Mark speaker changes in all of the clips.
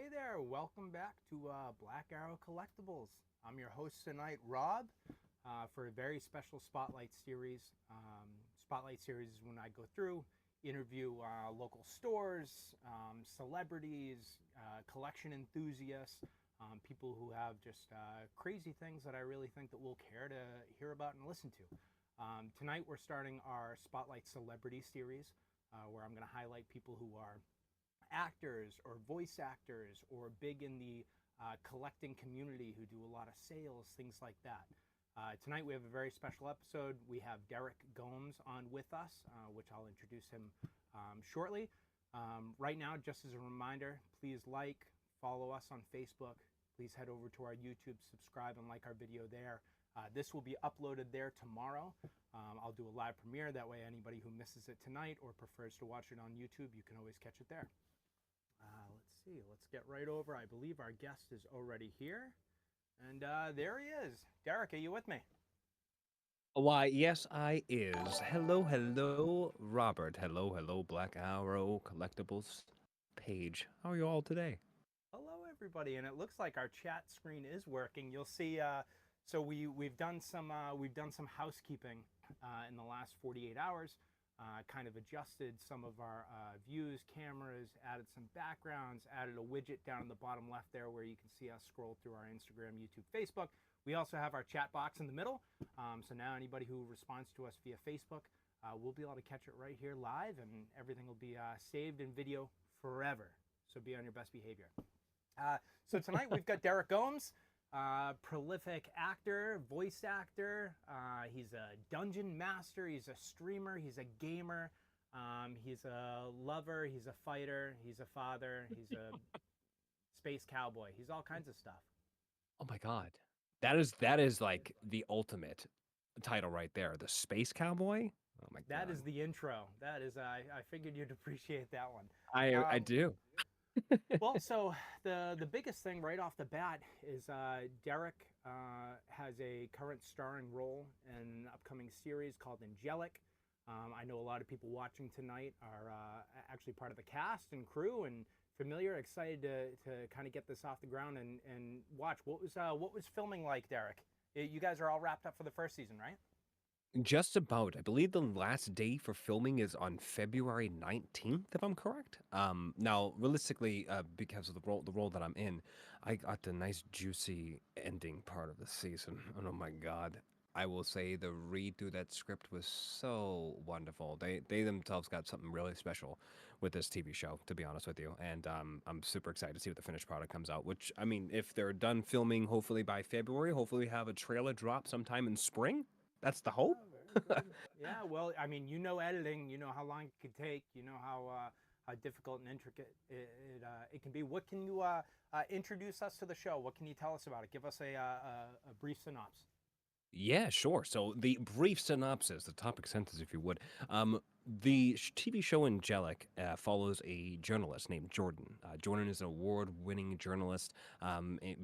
Speaker 1: Hey there, welcome back to Black Arrow Collectibles. I'm your host tonight, Rob, for a very special Spotlight series. Spotlight series is when I go through, interview local stores, celebrities, collection enthusiasts, people who have just crazy things that I really think that we'll care to hear about and listen to. Tonight we're starting our Spotlight Celebrity series, where I'm going to highlight people who are actors or voice actors or big in the collecting community who do a lot of sales, things like that. Tonight we have a very special episode. We have Derek Gomes on with us, which I'll introduce him shortly. Right now, just as a reminder, please like, follow us on Facebook. Please head over to our YouTube, subscribe, and like our video there. This will be uploaded there tomorrow. I'll do a live premiere. That way, anybody who misses it tonight or prefers to watch it on YouTube, you can always catch it there. Let's see. Let's get right over. I believe our guest is already here. And there he is. Derek, are you with me?
Speaker 2: Why, yes, I is. Hello, hello, Robert. Hello, hello, Black Arrow Collectibles page. How are you all today?
Speaker 1: Hello, everybody. And it looks like our chat screen is working. You'll see. So we've done some housekeeping in the last 48 hours. Kind of adjusted some of our views, cameras, added some backgrounds, added a widget down in the bottom left there where you can see us scroll through our Instagram, YouTube, Facebook. We also have our chat box in the middle. So now anybody who responds to us via Facebook, we'll be able to catch it right here live, and everything will be saved in video forever. So be on your best behavior. So tonight we've got Derek Gomes, prolific actor, voice actor. He's a dungeon master. He's a streamer. He's a gamer. He's a lover. He's a fighter. He's a father. He's a space cowboy. He's all kinds of stuff.
Speaker 2: Oh my God. That is like the ultimate title right there. The Space Cowboy? Oh my
Speaker 1: That
Speaker 2: God.
Speaker 1: is the intro. That is, I figured you'd appreciate that one.
Speaker 2: I
Speaker 1: Um,
Speaker 2: do.
Speaker 1: well, so the biggest thing right off the bat is Derek has a current starring role in an upcoming series called Angelic. I know a lot of people watching tonight are actually part of the cast and crew and familiar, excited to kind of get this off the ground and watch. What was filming like, Derek? You guys are all wrapped up for the first season, right?
Speaker 2: Just about. I believe the last day for filming is on February 19th, if I'm correct. Now, realistically, because of the role that I'm in, I got the nice juicy ending part of the season. And oh my God, I will say the read through that script was so wonderful. They themselves got something really special with this TV show, to be honest with you. And I'm super excited to see what the finished product comes out. Which I mean, if they're done filming, hopefully by February, hopefully we have a trailer drop sometime in spring. That's the hope.
Speaker 1: Oh, very good. Yeah, well, I mean, you know editing, you know how long it could take, you know how difficult and intricate it can be. What can you introduce us to the show? What can you tell us about it? Give us a brief synopsis.
Speaker 2: Yeah, sure. So the brief synopsis, the topic sentence, if you would. The TV show Angelic follows a journalist named Jordan. Jordan is an award-winning journalist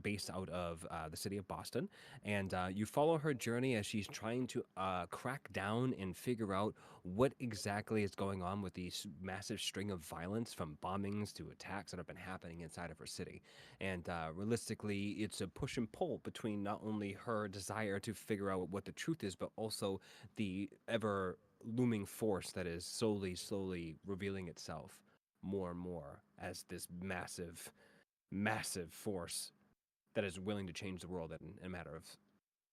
Speaker 2: based out of the city of Boston, and you follow her journey as she's trying to crack down and figure out what exactly is going on with these massive string of violence, from bombings to attacks that have been happening inside of her city. And realistically, it's a push and pull between not only her desire to figure out what the truth is, but also the ever looming force that is slowly revealing itself more and more as this massive, massive force that is willing to change the world in a matter of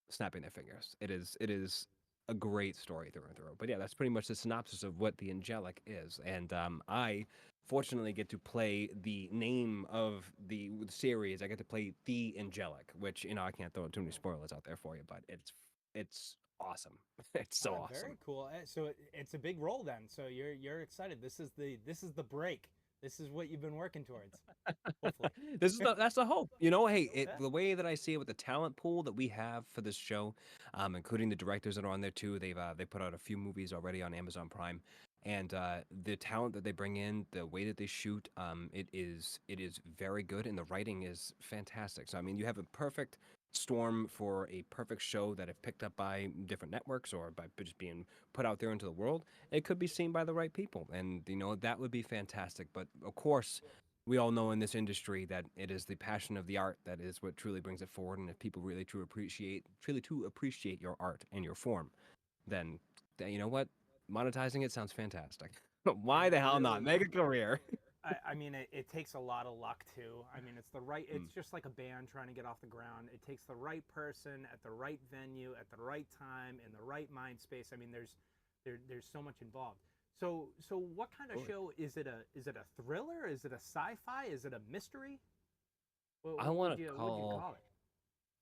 Speaker 2: snapping their fingers. It is a great story through and through. But yeah, that's pretty much the synopsis of what the Angelic is. And I fortunately get to play the name of the series. I get to play the Angelic, which I can't throw too many spoilers out there for you, but it's awesome. It's so
Speaker 1: Very
Speaker 2: awesome.
Speaker 1: cool. So it's a big role then. So you're excited. This is the break. This is what you've been working towards. Hopefully.
Speaker 2: That's the hope. Hey,
Speaker 1: Yeah.
Speaker 2: the way that I see it with the talent pool that we have for this show, including the directors that are on there too. They put out a few movies already on Amazon Prime, and the talent that they bring in, the way that they shoot, it is very good, and the writing is fantastic. So I mean, you have a perfect storm for a perfect show that, if picked up by different networks or by just being put out there into the world, it could be seen by the right people, and that would be fantastic. But of course, we all know in this industry that it is the passion of the art that is what truly brings it forward. And if people really truly to appreciate your art and your form, then you know what? Monetizing it sounds fantastic. Why
Speaker 1: It
Speaker 2: the hell not?
Speaker 1: really,
Speaker 2: Make a career.
Speaker 1: I mean, it takes a lot of luck too. I mean,
Speaker 2: Mm.
Speaker 1: it's just like a band trying to get off the ground. It takes the right person at the right venue at the right time in the right mind space. I mean, there's so much involved. So what kind of
Speaker 2: Totally.
Speaker 1: show is it? Is it a thriller? Is it a sci-fi? Is it a mystery?
Speaker 2: I
Speaker 1: What
Speaker 2: want
Speaker 1: would
Speaker 2: to
Speaker 1: you
Speaker 2: call
Speaker 1: call it?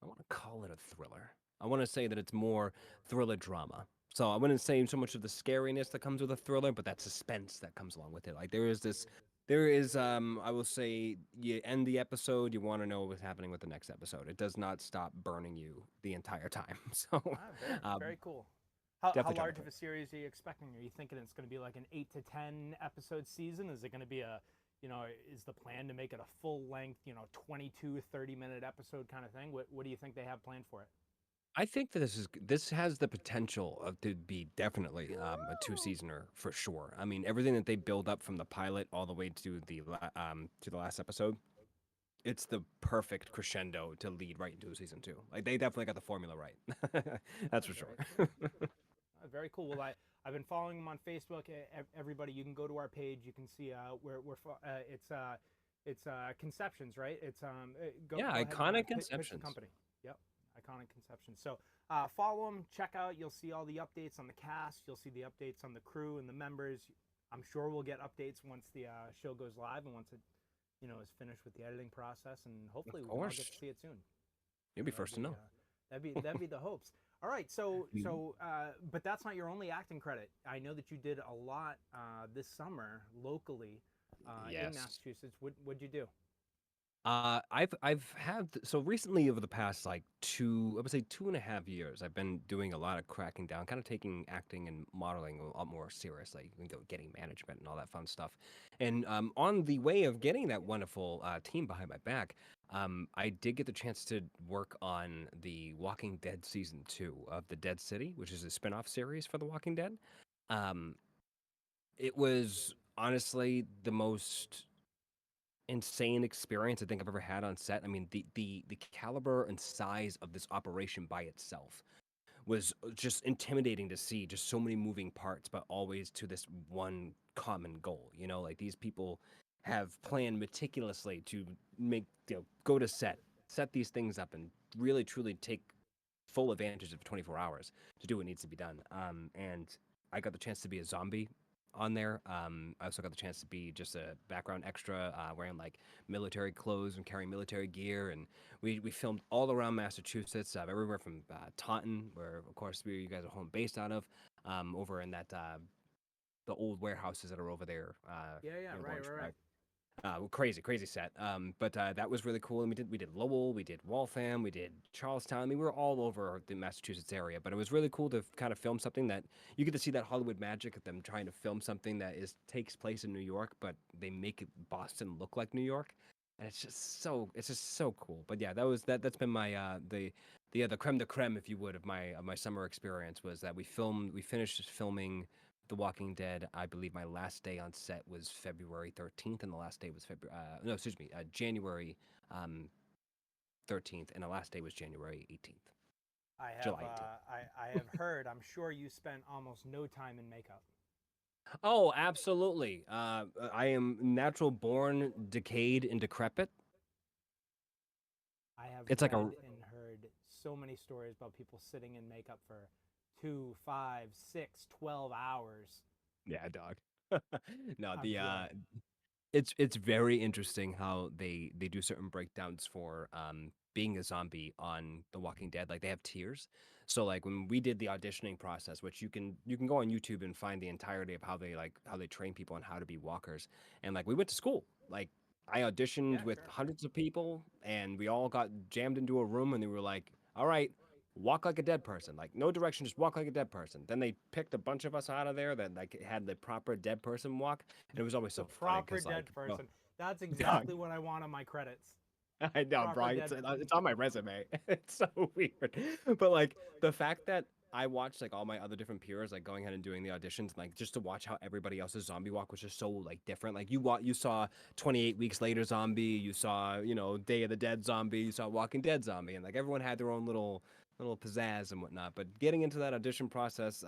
Speaker 2: I want to call it a thriller. I want to say that it's more thriller drama. So I wouldn't say so much of the scariness that comes with a thriller, but that suspense that comes along with it. Like there is I will say you end the episode, you want to know what's happening with the next episode. It does not stop burning you the entire time. So
Speaker 1: Ah, very
Speaker 2: um
Speaker 1: very cool. How
Speaker 2: definitely check it
Speaker 1: large of
Speaker 2: out.
Speaker 1: a series are you expecting? Are you thinking it's going to be like an 8 to 10 episode season? Is it going to be a, is the plan to make it a full length, 22, 30-minute episode kind of thing? What do you think they have planned for it?
Speaker 2: I think that this has the potential of to be definitely a two seasoner for sure. I mean, everything that they build up from the pilot all the way to to the last episode, it's the perfect crescendo to lead right into season two. Like they definitely got the formula right. That's
Speaker 1: Ah,
Speaker 2: for
Speaker 1: very
Speaker 2: sure.
Speaker 1: cool. Very cool. Well, I've been following them on Facebook. Everybody, you can go to our page. You can see it's Conceptions, right? It's
Speaker 2: Yeah,
Speaker 1: go ahead and
Speaker 2: iconic
Speaker 1: pitch the
Speaker 2: conceptions.
Speaker 1: company. Yep, Iconic Conceptions. So follow them, check out. You'll see all the updates on the cast. You'll see the updates on the crew and the members. I'm sure we'll get updates once the show goes live and once it is finished with the editing process, and
Speaker 2: Of
Speaker 1: hopefully we can all get to
Speaker 2: course,
Speaker 1: see it soon.
Speaker 2: you'll be first to know.
Speaker 1: That'd be the hopes. All right, but that's not your only acting credit. I know that you did a lot this summer locally in
Speaker 2: Yes.
Speaker 1: Massachusetts. What'd you do?
Speaker 2: I've had so recently over the past like I would say 2.5 years, I've been doing a lot of cracking down, kind of taking acting and modeling a lot more seriously, getting management and all that fun stuff. And on the way of getting that wonderful team behind my back, I did get the chance to work on the Walking Dead season 2 of the Dead City, which is a spin-off series for The Walking Dead. Um, it was honestly the most insane experience I think I've ever had on set. I mean, the caliber and size of this operation by itself was just intimidating to see. Just so many moving parts, but always to this one common goal. Like these people have planned meticulously to make go to set these things up, and really truly take full advantage of 24 hours to do what needs to be done. And I got the chance to be a zombie on there. I also got the chance to be just a background extra, wearing like military clothes and carrying military gear. And we filmed all around Massachusetts, everywhere from Taunton, where of course you guys are home based out of, over in that the old warehouses that are over there,
Speaker 1: Yeah, right,
Speaker 2: Orange
Speaker 1: right, right.
Speaker 2: Drive. Crazy set. But that was really cool. And we did Lowell, we did Waltham, we did Charlestown. I mean, we were all over the Massachusetts area. But it was really cool to kind of film something that you get to see that Hollywood magic of them trying to film something that takes place in New York, but they make Boston look like New York. And it's just so cool. But yeah, that's been my the creme de creme, if you would, of my summer experience was that we finished filming the Walking Dead. I believe my last day on set was February 13th, and the last day was February. No, excuse me, January 13th, and the last day was January 18th, July 18th.
Speaker 1: I have heard. I'm sure you spent almost no time in makeup.
Speaker 2: Oh, absolutely. I am natural born, decayed, and decrepit.
Speaker 1: I have
Speaker 2: It's like a
Speaker 1: read and heard so many stories about people sitting in makeup for 2, 5, 6, 12 hours.
Speaker 2: yeah, dog. No,
Speaker 1: I'm sure.
Speaker 2: it's very interesting how they do certain breakdowns for being a zombie on The Walking Dead. Like they have tiers. So like when we did the auditioning process, which you can go on YouTube and find the entirety of how they train people on how to be walkers. And like we went to school. Like I auditioned
Speaker 1: Yeah,
Speaker 2: with
Speaker 1: sure.
Speaker 2: hundreds of people, and we all got jammed into a room, and they were like, "All right, walk like a dead person. Like no direction, just walk like a dead person." Then they picked a bunch of us out of there that like had the proper dead person walk, and it was always
Speaker 1: The
Speaker 2: so funny
Speaker 1: proper
Speaker 2: because
Speaker 1: dead
Speaker 2: like,
Speaker 1: person. That's
Speaker 2: dog,
Speaker 1: exactly what I want on my credits.
Speaker 2: I know, bro,
Speaker 1: Proper
Speaker 2: it's
Speaker 1: dead.
Speaker 2: it's on my resume. It's so weird, but like the fact that I watched like all my other different peers like going ahead and doing the auditions, like just to watch how everybody else's zombie walk was just so like different. Like you saw 28 weeks later zombie, you saw Day of the Dead zombie, you saw Walking Dead zombie, and like everyone had their own little pizzazz and whatnot. But getting into that audition process,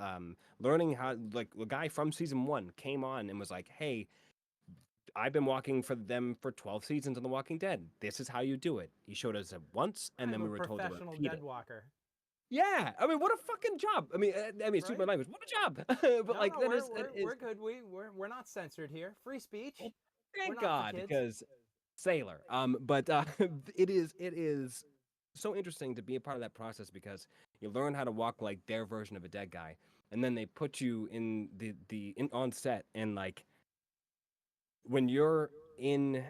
Speaker 2: learning how like the guy from season 1 came on and was like, hey. I've been walking for them for 12 seasons on The Walking Dead. This is how you do it. He showed us it once, and
Speaker 1: I'm
Speaker 2: then
Speaker 1: a
Speaker 2: we were told to
Speaker 1: professional
Speaker 2: repeat
Speaker 1: dead
Speaker 2: it.
Speaker 1: walker,
Speaker 2: Yeah, I mean, what a fucking job. Excuse my
Speaker 1: right?
Speaker 2: language. What a job. But
Speaker 1: No,
Speaker 2: like
Speaker 1: no, we're
Speaker 2: that
Speaker 1: we're
Speaker 2: is
Speaker 1: we're good. We're not censored here. Free speech.
Speaker 2: well,
Speaker 1: We're
Speaker 2: thank
Speaker 1: not for
Speaker 2: God
Speaker 1: kids.
Speaker 2: because Sailor. But it is so interesting to be a part of that process because you learn how to walk like their version of a dead guy, and then they put you in on set, and like when you're in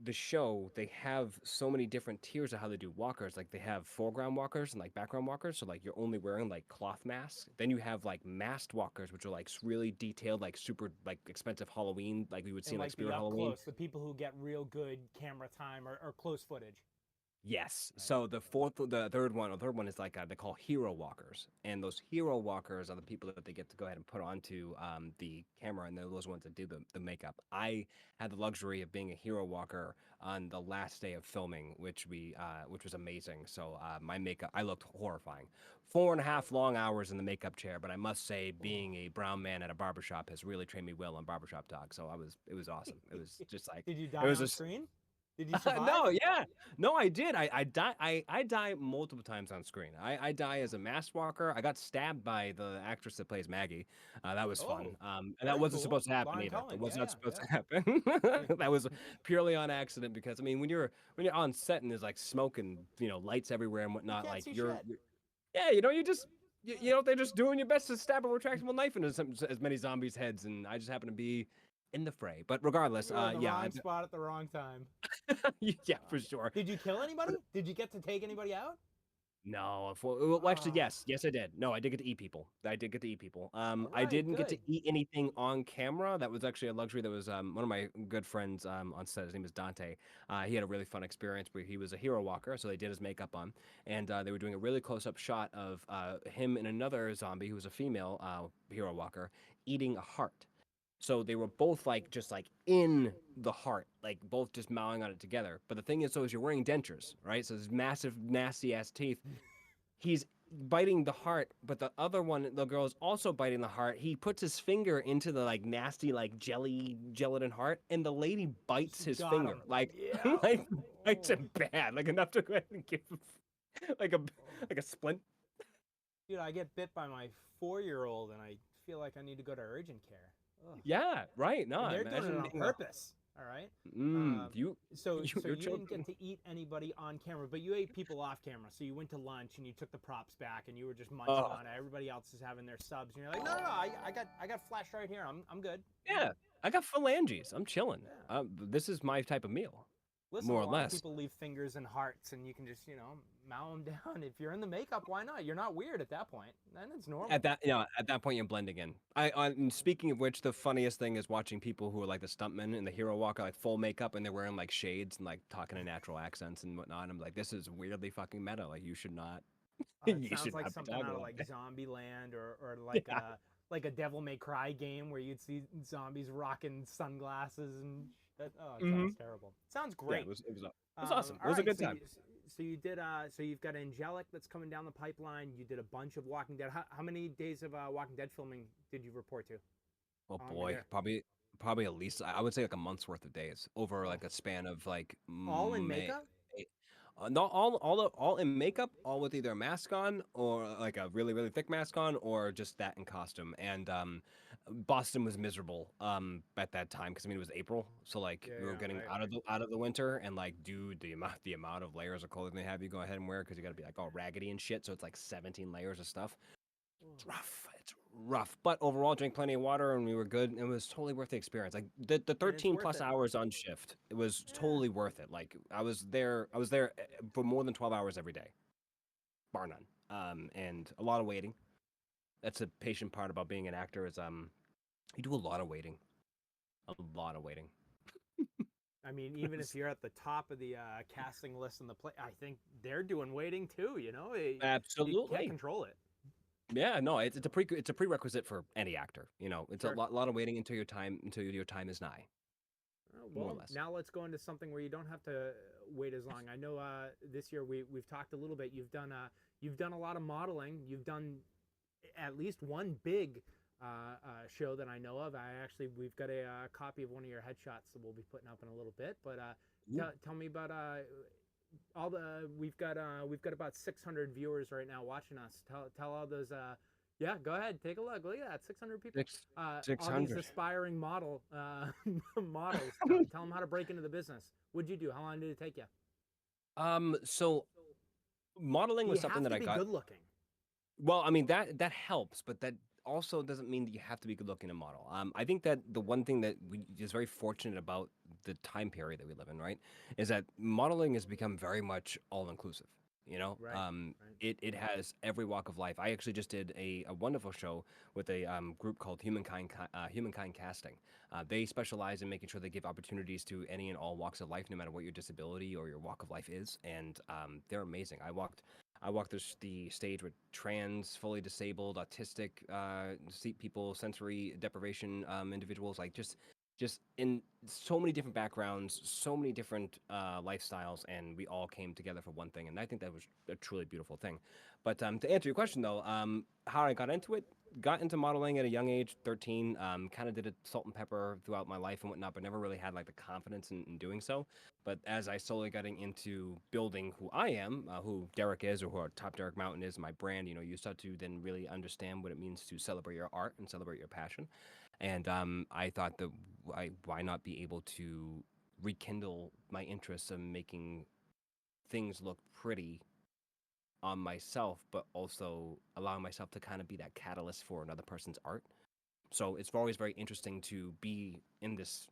Speaker 2: the show, they have so many different tiers of how they do walkers. Like they have foreground walkers and like background walkers. So like you're only wearing like cloth masks. Then you have like masked walkers, which are like really detailed, like super like expensive Halloween, like we would see
Speaker 1: And
Speaker 2: in like
Speaker 1: like the
Speaker 2: Spirit
Speaker 1: up
Speaker 2: Halloween.
Speaker 1: close, the people who get real good camera time or close footage.
Speaker 2: Yes.
Speaker 1: Right.
Speaker 2: So the third one is like they call hero walkers, and those hero walkers are the people that they get to go ahead and put onto the camera, and they're those ones that do the makeup. I had the luxury of being a hero walker on the last day of filming, which was amazing. So my makeup, I looked horrifying. 4.5 long hours in the makeup chair, but I must say, being a brown man at a barbershop has really trained me well on barbershop talk. So it was awesome. It was just like
Speaker 1: Did you
Speaker 2: it
Speaker 1: die
Speaker 2: was
Speaker 1: on
Speaker 2: a
Speaker 1: screen? Did you survive?
Speaker 2: no, yeah. No, I did. I die multiple times on screen. I die as a masked walker. I got stabbed by the actress that plays Maggie. That was fun.
Speaker 1: Oh,
Speaker 2: And that
Speaker 1: very
Speaker 2: wasn't
Speaker 1: cool.
Speaker 2: supposed to happen
Speaker 1: Lauren
Speaker 2: either. That
Speaker 1: Cohen.
Speaker 2: was not
Speaker 1: Yeah,
Speaker 2: supposed
Speaker 1: yeah,
Speaker 2: to happen. That was purely on accident because I mean when you're on set and there's like smoke and lights everywhere and
Speaker 1: you
Speaker 2: whatnot,
Speaker 1: can't
Speaker 2: like
Speaker 1: see shit.
Speaker 2: yeah, you just they're just doing your best to stab a retractable knife into as many zombies' heads, and I just happen to be in the fray. But regardless,
Speaker 1: You were in the
Speaker 2: yeah,
Speaker 1: wrong spot at the wrong time.
Speaker 2: yeah, for sure.
Speaker 1: Did you kill anybody? Did you get to take anybody out?
Speaker 2: No, well, actually,
Speaker 1: Ah,
Speaker 2: yes, I did. No, I did get to eat people. I did get to eat people.
Speaker 1: all
Speaker 2: I
Speaker 1: right,
Speaker 2: didn't get to
Speaker 1: good.
Speaker 2: eat anything on camera. That was actually a luxury. That was one of my good friends on set. His name is Dante. He had a really fun experience where he was a hero walker, so they did his makeup on, and they were doing a really close-up shot of him and another zombie who was a female hero walker eating a heart. So they were both like just like in the heart, like both just mowing on it together. But the thing is, so is you're wearing dentures, right? So there's massive, nasty ass teeth. He's biting the heart, but the other one, the girl is also biting the heart. He puts his finger into the like nasty, like gelatin heart, and the lady bites
Speaker 1: She
Speaker 2: his
Speaker 1: got
Speaker 2: finger,
Speaker 1: him.
Speaker 2: like
Speaker 1: Yeah.
Speaker 2: like bites
Speaker 1: Oh,
Speaker 2: it bad, like enough to go ahead and give like a
Speaker 1: oh.
Speaker 2: like a splint.
Speaker 1: Dude, I get bit by my 4-year-old, and I feel like I need to go to urgent care. Ugh.
Speaker 2: Yeah, right. No,
Speaker 1: And they're doing it
Speaker 2: imagine
Speaker 1: on
Speaker 2: being a
Speaker 1: purpose. All right.
Speaker 2: you
Speaker 1: So so
Speaker 2: your
Speaker 1: you didn't get
Speaker 2: children.
Speaker 1: to eat anybody on camera, but you ate people off camera. So you went to lunch and you took the props back and you were just munching
Speaker 2: Oh,
Speaker 1: on it. Everybody else is having their subs, and you're like, no, I got flash right here. I'm good. I'm
Speaker 2: yeah,
Speaker 1: good.
Speaker 2: I got phalanges. I'm chilling.
Speaker 1: Yeah.
Speaker 2: This is my type of meal,
Speaker 1: Listen,
Speaker 2: more
Speaker 1: a
Speaker 2: or
Speaker 1: lot of
Speaker 2: less.
Speaker 1: people leave fingers and hearts, and you can just mow them down. If you're in the makeup, why not? You're not weird at that point. Then it's
Speaker 2: At
Speaker 1: normal.
Speaker 2: that, at that point, you're blending in. And speaking of which, the funniest thing is watching people who are like the stuntmen and the hero walker, like full makeup, and they're wearing like shades and like talking in natural accents and whatnot. I'm like, this is weirdly fucking meta. Like, you should not,
Speaker 1: It
Speaker 2: you
Speaker 1: sounds
Speaker 2: should
Speaker 1: like
Speaker 2: not be
Speaker 1: something
Speaker 2: talking
Speaker 1: out of
Speaker 2: like
Speaker 1: like
Speaker 2: that.
Speaker 1: Zombieland or
Speaker 2: Yeah.
Speaker 1: like a Devil May Cry game where you'd see zombies rocking sunglasses and that. Oh, it
Speaker 2: Hmm.
Speaker 1: sounds terrible. Sounds
Speaker 2: Yeah,
Speaker 1: great.
Speaker 2: it was awesome. It
Speaker 1: All
Speaker 2: was a
Speaker 1: right,
Speaker 2: good time.
Speaker 1: so you did so you've got Angelic that's coming down the pipeline. You did a bunch of Walking Dead. How many days of Walking Dead filming did you report to?
Speaker 2: Oh
Speaker 1: How long were you
Speaker 2: boy,
Speaker 1: there?
Speaker 2: probably at least I would say like a month's worth of days over
Speaker 1: Oh,
Speaker 2: like a span of like
Speaker 1: all in
Speaker 2: May.
Speaker 1: makeup?
Speaker 2: Not all in makeup, all with either a mask on or like a really thick mask on, or just that in costume. And Boston was miserable at that time because I mean it was April, so like
Speaker 1: Yeah,
Speaker 2: we were
Speaker 1: yeah,
Speaker 2: getting
Speaker 1: right,
Speaker 2: out of the winter, and like dude, the amount of layers of clothing they have you go ahead and wear because you got to be like all raggedy and shit. So it's like 17 layers of stuff. It's
Speaker 1: right.
Speaker 2: rough. It's rough. But overall, drank plenty of water and we were good. It was totally worth the experience. Like the
Speaker 1: And it's
Speaker 2: 13
Speaker 1: worth
Speaker 2: plus
Speaker 1: it.
Speaker 2: hours on shift, it was
Speaker 1: Yeah.
Speaker 2: totally worth it. Like I was there for more than 12 hours every day, bar none. And a lot of waiting. That's the patient part about being an actor is you do a lot of waiting. A lot of waiting.
Speaker 1: I mean, even if you're at the top of the casting list in the play, I think they're doing waiting too. You know, you can't
Speaker 2: Absolutely.
Speaker 1: control it.
Speaker 2: Yeah, no, it's a prerequisite for any actor. You know, it's a
Speaker 1: Sure.
Speaker 2: lot of waiting until your time is nigh, more or
Speaker 1: Well,
Speaker 2: less.
Speaker 1: now let's go into something where you don't have to wait as long. I know this year we've talked a little bit. You've done a lot of modeling. You've done at least one big show that I know of. We've got a copy of one of your headshots that we'll be putting up in a little bit. But
Speaker 2: Ooh.
Speaker 1: tell me about all the we've got about 600 viewers right now watching us. Tell all those. Yeah, go ahead, take a look. Look at that, 600 people.
Speaker 2: Six
Speaker 1: All these
Speaker 2: 600.
Speaker 1: aspiring models. Tell them how to break into the business. What'd you do? How long did it take you?
Speaker 2: So modeling
Speaker 1: Do
Speaker 2: was
Speaker 1: you
Speaker 2: something
Speaker 1: have
Speaker 2: that
Speaker 1: to
Speaker 2: I
Speaker 1: be
Speaker 2: got.
Speaker 1: good looking?
Speaker 2: Well, I mean that helps, but that also doesn't mean that you have to be good looking to model. I think that the one thing that we is very fortunate about the time period that we live in, right, is that modeling has become very much all inclusive. You know,
Speaker 1: Right, right.
Speaker 2: it has every walk of life. I actually just did a wonderful show with a group called Humankind Casting. They specialize in making sure they give opportunities to any and all walks of life, no matter what your disability or your walk of life is, and they're amazing. I walked the stage with trans, fully disabled, autistic, people, sensory deprivation individuals, like just in so many different backgrounds, so many different lifestyles, and we all came together for one thing. And I think that was a truly beautiful thing. But to answer your question though, how I got into modeling at a young age, 13. Kind of did it salt and pepper throughout my life and whatnot, but never really had like the confidence in doing so. But as I slowly getting into building who I am, who Derek is, or who our Top Derek Mountain is, my brand, you know, you start to then really understand what it means to celebrate your art and celebrate your passion. And I thought that why not be able to rekindle my interest in making things look pretty on myself, but also allow myself to kind of be that catalyst for another person's art. So it's always very interesting to be in this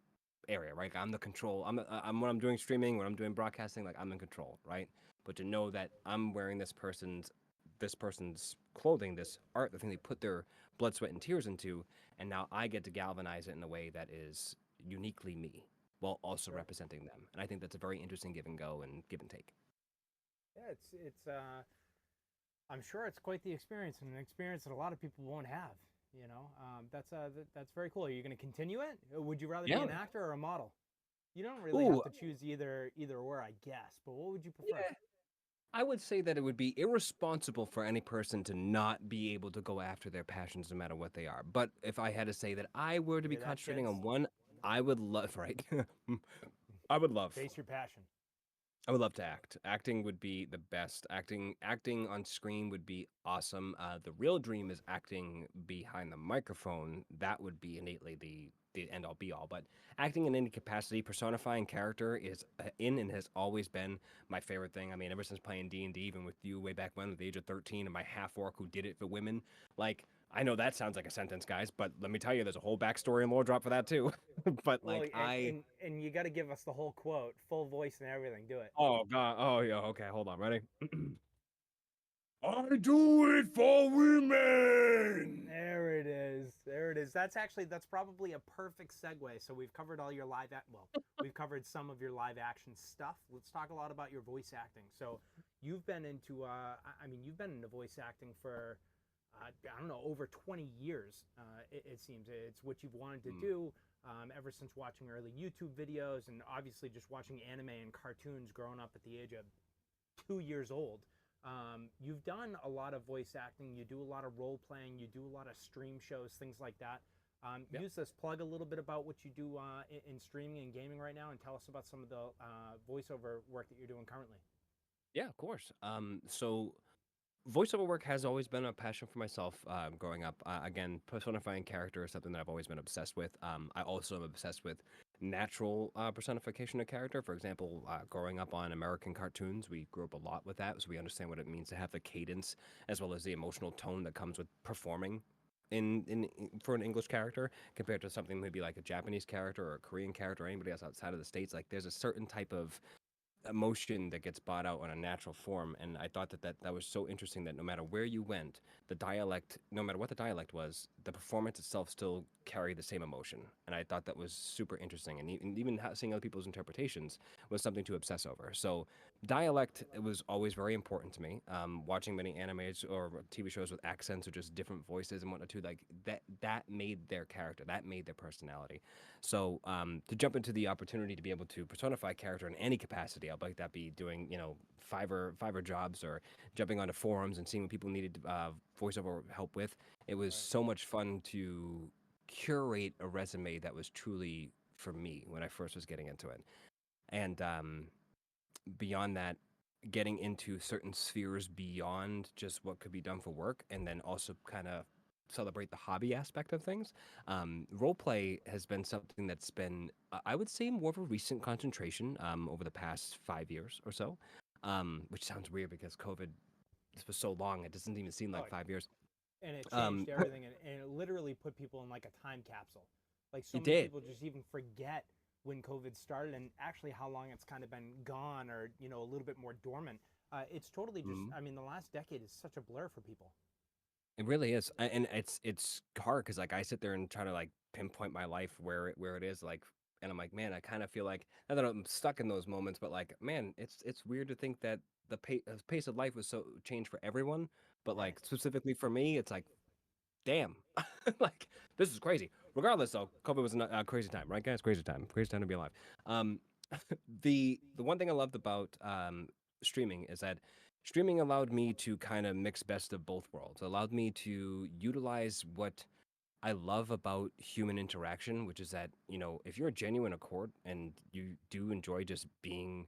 Speaker 2: area, right? I'm the control. I'm when I'm doing streaming, when I'm doing broadcasting, like I'm in control, right? But to know that I'm wearing this person's clothing, this art, the thing they put their blood, sweat, and tears into, and now I get to galvanize it in a way that is uniquely me, while also
Speaker 1: Sure.
Speaker 2: representing them. And I think that's a very interesting give and go and give and take.
Speaker 1: Yeah, it's I'm sure it's quite the experience, and an experience that a lot of people won't have. You know, that's very cool. Are you going to continue it? Would you rather be
Speaker 2: Yeah.
Speaker 1: an actor or a model? You don't really have
Speaker 2: Ooh,
Speaker 1: to choose either or, I guess. But what would you prefer?
Speaker 2: yeah. I would say that it would be irresponsible for any person to not be able to go after their passions no matter what they are. But if I had to say that I were to
Speaker 1: You
Speaker 2: be
Speaker 1: hear that,
Speaker 2: concentrating
Speaker 1: kids?
Speaker 2: on one, I would love, right? I would love.
Speaker 1: Chase your passion.
Speaker 2: I would love to act. Acting would be the best. Acting on screen would be awesome. The real dream is acting behind the microphone. That would be innately the end all be all. But acting in any capacity, personifying character is in and has always been my favorite thing. I mean, ever since playing D&D, even with you way back when, at the age of 13, and my half orc who did it for women. Like, I know that sounds like a sentence, guys, but let me tell you, there's a whole backstory and lore drop for that too. But
Speaker 1: Well,
Speaker 2: like,
Speaker 1: and you got to give us the whole quote, full voice and everything. Do it.
Speaker 2: oh god, oh yeah, okay, hold on, ready? I do it for women.
Speaker 1: There it is. There it is. That's probably a perfect segue. So we've covered all your we've covered some of your live action stuff. Let's talk a lot about your voice acting. So you've been into you've been into voice acting for I don't know, over 20 years. It seems it's what you've wanted to
Speaker 2: Mm,
Speaker 1: do ever since watching early YouTube videos and obviously just watching anime and cartoons growing up at the age of 2 years old. You've done a lot of voice acting. You do a lot of role playing. You do a lot of stream shows, things like that.
Speaker 2: yeah,
Speaker 1: Use this plug a little bit about what you do in streaming and gaming right now, and tell us about some of the voiceover work that you're doing currently.
Speaker 2: yeah, of course. So voiceover work has always been a passion for myself growing up. Again, personifying character is something that I've always been obsessed with. I also am obsessed with natural personification of character. For example, growing up on American cartoons, we grew up a lot with that, so we understand what it means to have the cadence as well as the emotional tone that comes with performing. For an English character compared to something maybe like a Japanese character or a Korean character or anybody else outside of the states, like there's a certain type of emotion that gets brought out on a natural form. And I thought that was so interesting that no matter where you went, the dialect, no matter what the dialect was, the performance itself still carry the same emotion. And I thought that was super interesting. And even seeing other people's interpretations was something to obsess over. So dialect was always very important to me. Watching many animes or TV shows with accents or just different voices and whatnot too, like that made their character, that made their personality. So to jump into the opportunity to be able to personify a character in any capacity, I'd like that be doing Fiverr jobs or jumping onto forums and seeing what people needed voiceover help with. It was
Speaker 1: Right.
Speaker 2: so much fun to curate a resume that was truly for me when I first was getting into it. And beyond that, getting into certain spheres beyond just what could be done for work, and then also kind of celebrate the hobby aspect of things. Role play has been something that's been, I would say, more of a recent concentration over the past 5 years or so, which sounds weird because COVID, this was so long, it doesn't even seem
Speaker 1: Oh,
Speaker 2: like 5 years.
Speaker 1: and it
Speaker 2: Um,
Speaker 1: changed everything, and it literally put people in like a time capsule. Like so
Speaker 2: it
Speaker 1: many
Speaker 2: did.
Speaker 1: people just even forget when COVID started and actually how long it's kind of been gone or a little bit more dormant. It's totally just.
Speaker 2: Mhm.
Speaker 1: I mean, the last decade is such a blur for people.
Speaker 2: It really is, and it's hard because like I sit there and try to like pinpoint my life where it is like, and I'm like, man, I kind of feel like not that I'm stuck in those moments, but like, man, it's weird to think that the pace of life was so changed for everyone, but
Speaker 1: Right.
Speaker 2: like specifically for me, it's like, damn, like this is crazy. Regardless, though, COVID was a crazy time, right, guys? Crazy time to be alive. Um, the one thing I loved about streaming is that streaming allowed me to kind of mix best of both worlds. It allowed me to utilize what I love about human interaction, which is that, if you're a genuine accord and you do enjoy just being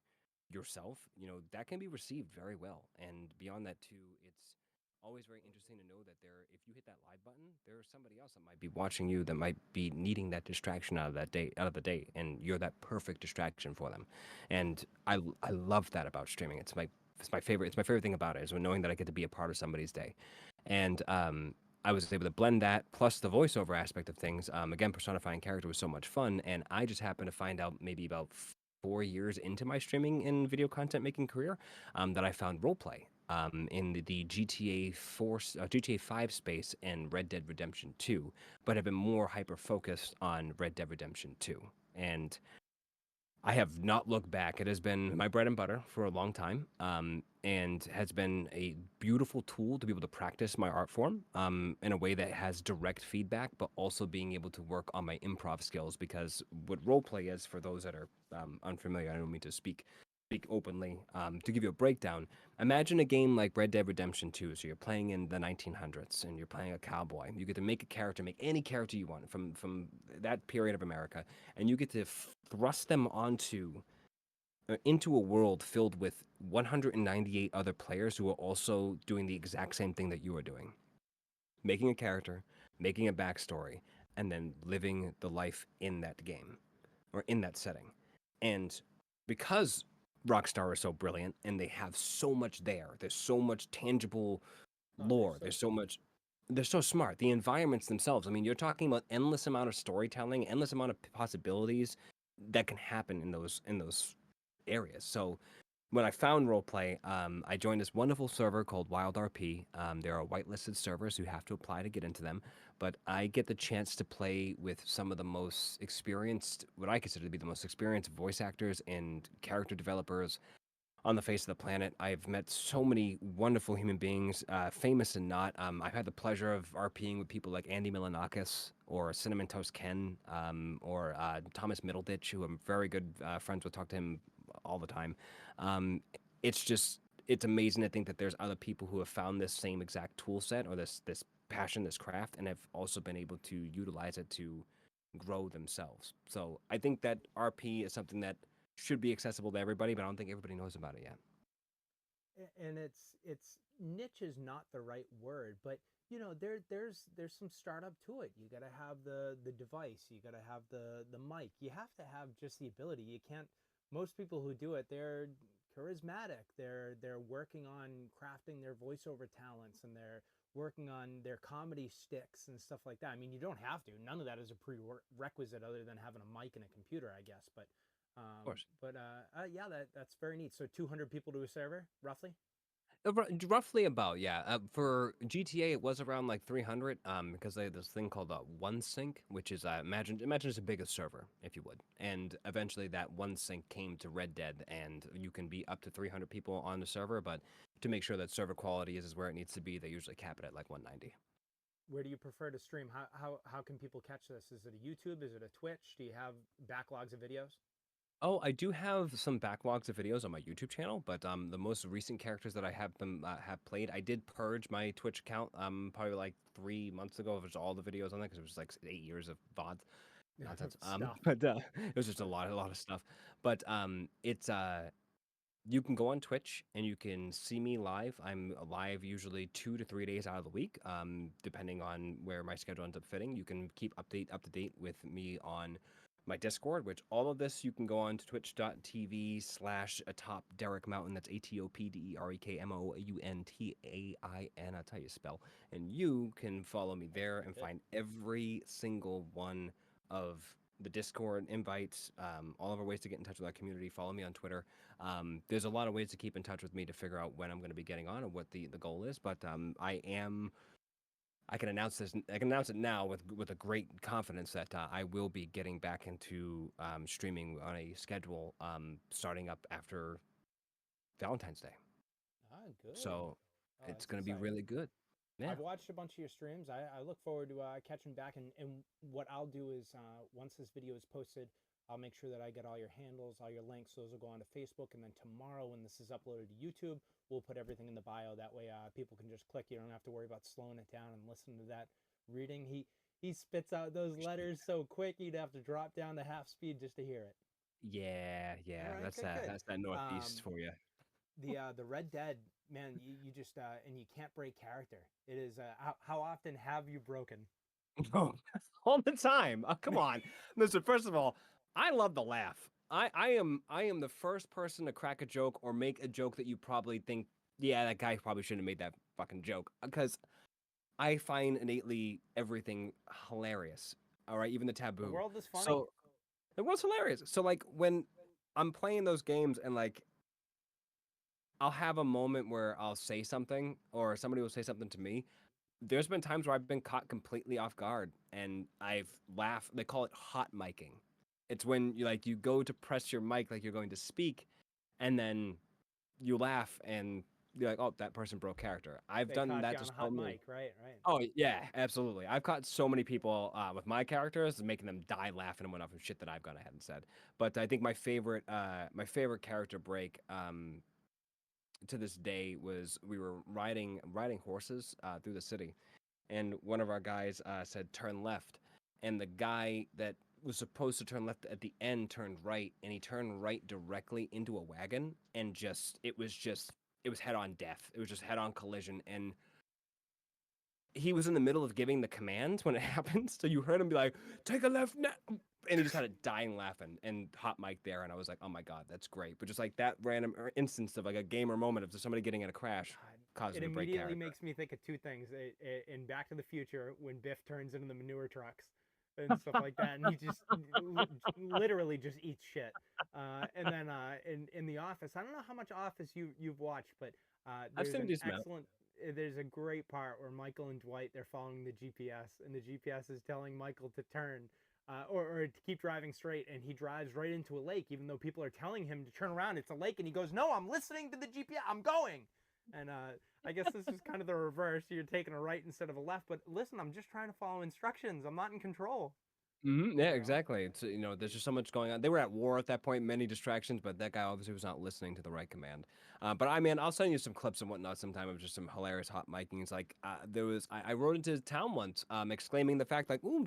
Speaker 2: yourself, that can be received very well. And beyond that too, it's always very interesting to know that if you hit that live button, there's somebody else that might be watching you that might be needing that distraction out of the day, and you're that perfect distraction for them. And I love that about streaming. It's my favorite thing about it is when knowing that I get to be a part of somebody's day. And I was able to blend that plus the voiceover aspect of things. Again, personifying character was so much fun, and I just happened to find out maybe about 4 years into my streaming and video content making career that I found roleplay in the GTA 5 space and Red Dead Redemption 2, but have been more hyper focused on Red Dead Redemption 2. And I have not looked back. It has been my bread and butter for a long time, and has been a beautiful tool to be able to practice my art form in a way that has direct feedback, but also being able to work on my improv skills. Because what roleplay is, for those that are unfamiliar, I don't mean to speak openly. To give you a breakdown, imagine a game like Red Dead Redemption 2. So you're playing in the 1900s, and you're playing a cowboy. You get to make a character, make any character you want from that period of America, and you get to thrust them into a world filled with 198 other players who are also doing the exact same thing that you are doing, making a character, making a backstory, and then living the life in that game or in that setting. And because Rockstar is so brilliant and they have so much there's so much tangible
Speaker 1: Oh, they're
Speaker 2: lore,
Speaker 1: so
Speaker 2: there's so
Speaker 1: smart.
Speaker 2: much, they're so smart. The environments themselves, I mean, you're talking about endless amount of storytelling, endless amount of possibilities that can happen in those areas. So when I found roleplay, I joined this wonderful server called Wild RP. There are whitelisted servers, you have to apply to get into them. But I get the chance to play with some of the most experienced, what I consider to be the most experienced voice actors and character developers on the face of the planet. I've met so many wonderful human beings, famous and not. I've had the pleasure of RPing with people like Andy Milanakis or Cinnamon Toast Ken, or Thomas Middleditch, who I'm very good friends with. Talk to him all the time. Um, it's amazing to think that there's other people who have found this same exact tool set or this passion, this craft, and have also been able to utilize it to grow themselves. So I think that RP is something that should be accessible to everybody, but I don't think everybody knows about it yet.
Speaker 1: And it's niche is not the right word, but there's some startup to it. You got to have the device, you got to have the mic, you have to have just the ability. You can't. Most people who do it, they're charismatic, they're working on crafting their voiceover talents, and they're working on their comedy sticks and stuff like that. I mean, you don't have to. None of that is a prerequisite other than having a mic and a computer, I guess. But
Speaker 2: Of course.
Speaker 1: yeah, that's very neat. So 200 people to a server, roughly.
Speaker 2: Roughly about, yeah. For GTA, it was around like 300, because they had this thing called one sync, which is imagine it's a biggest server, if you would, and eventually that one sync came to Red Dead, and you can be up to 300 people on the server, but to make sure that server quality is where it needs to be, they usually cap it at like 190.
Speaker 1: Where do you prefer to stream? How can people catch this? Is it a YouTube? Is it a Twitch? Do you have backlogs of videos?
Speaker 2: Oh, I do have some backlogs of videos on my YouTube channel, but the most recent characters that I have played, I did purge my Twitch account probably like 3 months ago. It was all the videos on there because it was like 8 years of VOD nonsense.
Speaker 1: Stuff.
Speaker 2: But it was just a lot of stuff. But it's you can go on Twitch and you can see me live. I'm live usually 2 to 3 days out of the week, depending on where my schedule ends up fitting. You can keep up to date with me on my Discord, which all of this you can go on to twitch.tv/atop Derek Mountain. That's ATOPDEREKMOUNTAIN. That's how you spell. And you can follow me there and find every single one of the Discord invites, all of our ways to get in touch with our community. Follow me on Twitter. There's a lot of ways to keep in touch with me to figure out when I'm going to be getting on and what the goal is. But I can announce this. I can announce it now with a great confidence that I will be getting back into streaming on a schedule starting up after Valentine's Day.
Speaker 1: Ah, good.
Speaker 2: So
Speaker 1: Oh,
Speaker 2: it's
Speaker 1: that's
Speaker 2: going to be
Speaker 1: exciting.
Speaker 2: really good. Yeah.
Speaker 1: I've watched a bunch of your streams. I look forward to catching back. And what I'll do is once this video is posted, I'll make sure that I get all your handles, all your links. Those will go onto Facebook. And then tomorrow, when this is uploaded to YouTube, we'll put everything in the bio. That way, people can just click. You don't have to worry about slowing it down and listen to that reading. He spits out those letters so quick, you'd have to drop down to half speed just to hear it.
Speaker 2: Yeah,
Speaker 1: All
Speaker 2: yeah.
Speaker 1: right,
Speaker 2: That's
Speaker 1: good,
Speaker 2: that.
Speaker 1: good.
Speaker 2: That's that Northeast
Speaker 1: Um,
Speaker 2: for you.
Speaker 1: the Red Dead, man, you just and you can't break character. It is how often have you broken?
Speaker 2: Oh, all the time. Come on. Listen, first of all, I love the laugh. I am the first person to crack a joke or make a joke that you probably think, yeah, that guy probably shouldn't have made that fucking joke. Because I find innately everything hilarious. All right, even the
Speaker 1: The
Speaker 2: taboo.
Speaker 1: world is funny.
Speaker 2: So it was hilarious. So like when I'm playing those games and like I'll have a moment where I'll say something or somebody will say something to me. There's been times where I've been caught completely off guard and I've laughed. They call it hot miking. It's when you go to press your mic like you're going to speak, and then you laugh and you're like, "Oh, that person broke character." I've
Speaker 1: They
Speaker 2: done
Speaker 1: caught you
Speaker 2: that
Speaker 1: on
Speaker 2: to
Speaker 1: a
Speaker 2: so
Speaker 1: hot
Speaker 2: many.
Speaker 1: mic, right? Right.
Speaker 2: Oh yeah, absolutely. I've caught so many people with my characters, making them die laughing and whatnot from shit that I've gone ahead and said. But I think my favorite character break, to this day was we were riding horses through the city, and one of our guys said turn left, and the guy that was supposed to turn left at the end turned right, and he turned right directly into a wagon, and it was head on death. It was just head on collision, and he was in the middle of giving the command when it happened, so you heard him be like, "Take a left now," and he just started dying laughing and hot mic there, and I was like, "Oh my god, that's great!" But just like that random instance of like a gamer moment of just somebody getting in a crash
Speaker 1: God,
Speaker 2: caused
Speaker 1: it
Speaker 2: him to break
Speaker 1: immediately
Speaker 2: character.
Speaker 1: makes me think of two things. In Back to the Future, when Biff turns into the manure trucks and stuff like that, and he just literally just eats shit. And then in The Office, I don't know how much Office you've watched, but
Speaker 2: I've
Speaker 1: there's
Speaker 2: seen a
Speaker 1: an
Speaker 2: decent amount.
Speaker 1: excellent. There's a great part where Michael and Dwight they're following the GPS, and the GPS is telling Michael to turn. Or to keep driving straight, and he drives right into a lake, even though people are telling him to turn around. It's a lake, and he goes, "No, I'm listening to the GPS. I'm going." And I guess this is kind of the reverse. You're taking a right instead of a left. But listen, I'm just trying to follow instructions. I'm not in control.
Speaker 2: Yeah,
Speaker 1: You know.
Speaker 2: exactly. It's there's just so much going on. They were at war at that point, many distractions, but that guy obviously was not listening to the right command. But I mean, I'll send you some clips and whatnot sometime of just some hilarious hot micings. Like I rode into town once, exclaiming the fact like, "Ooh,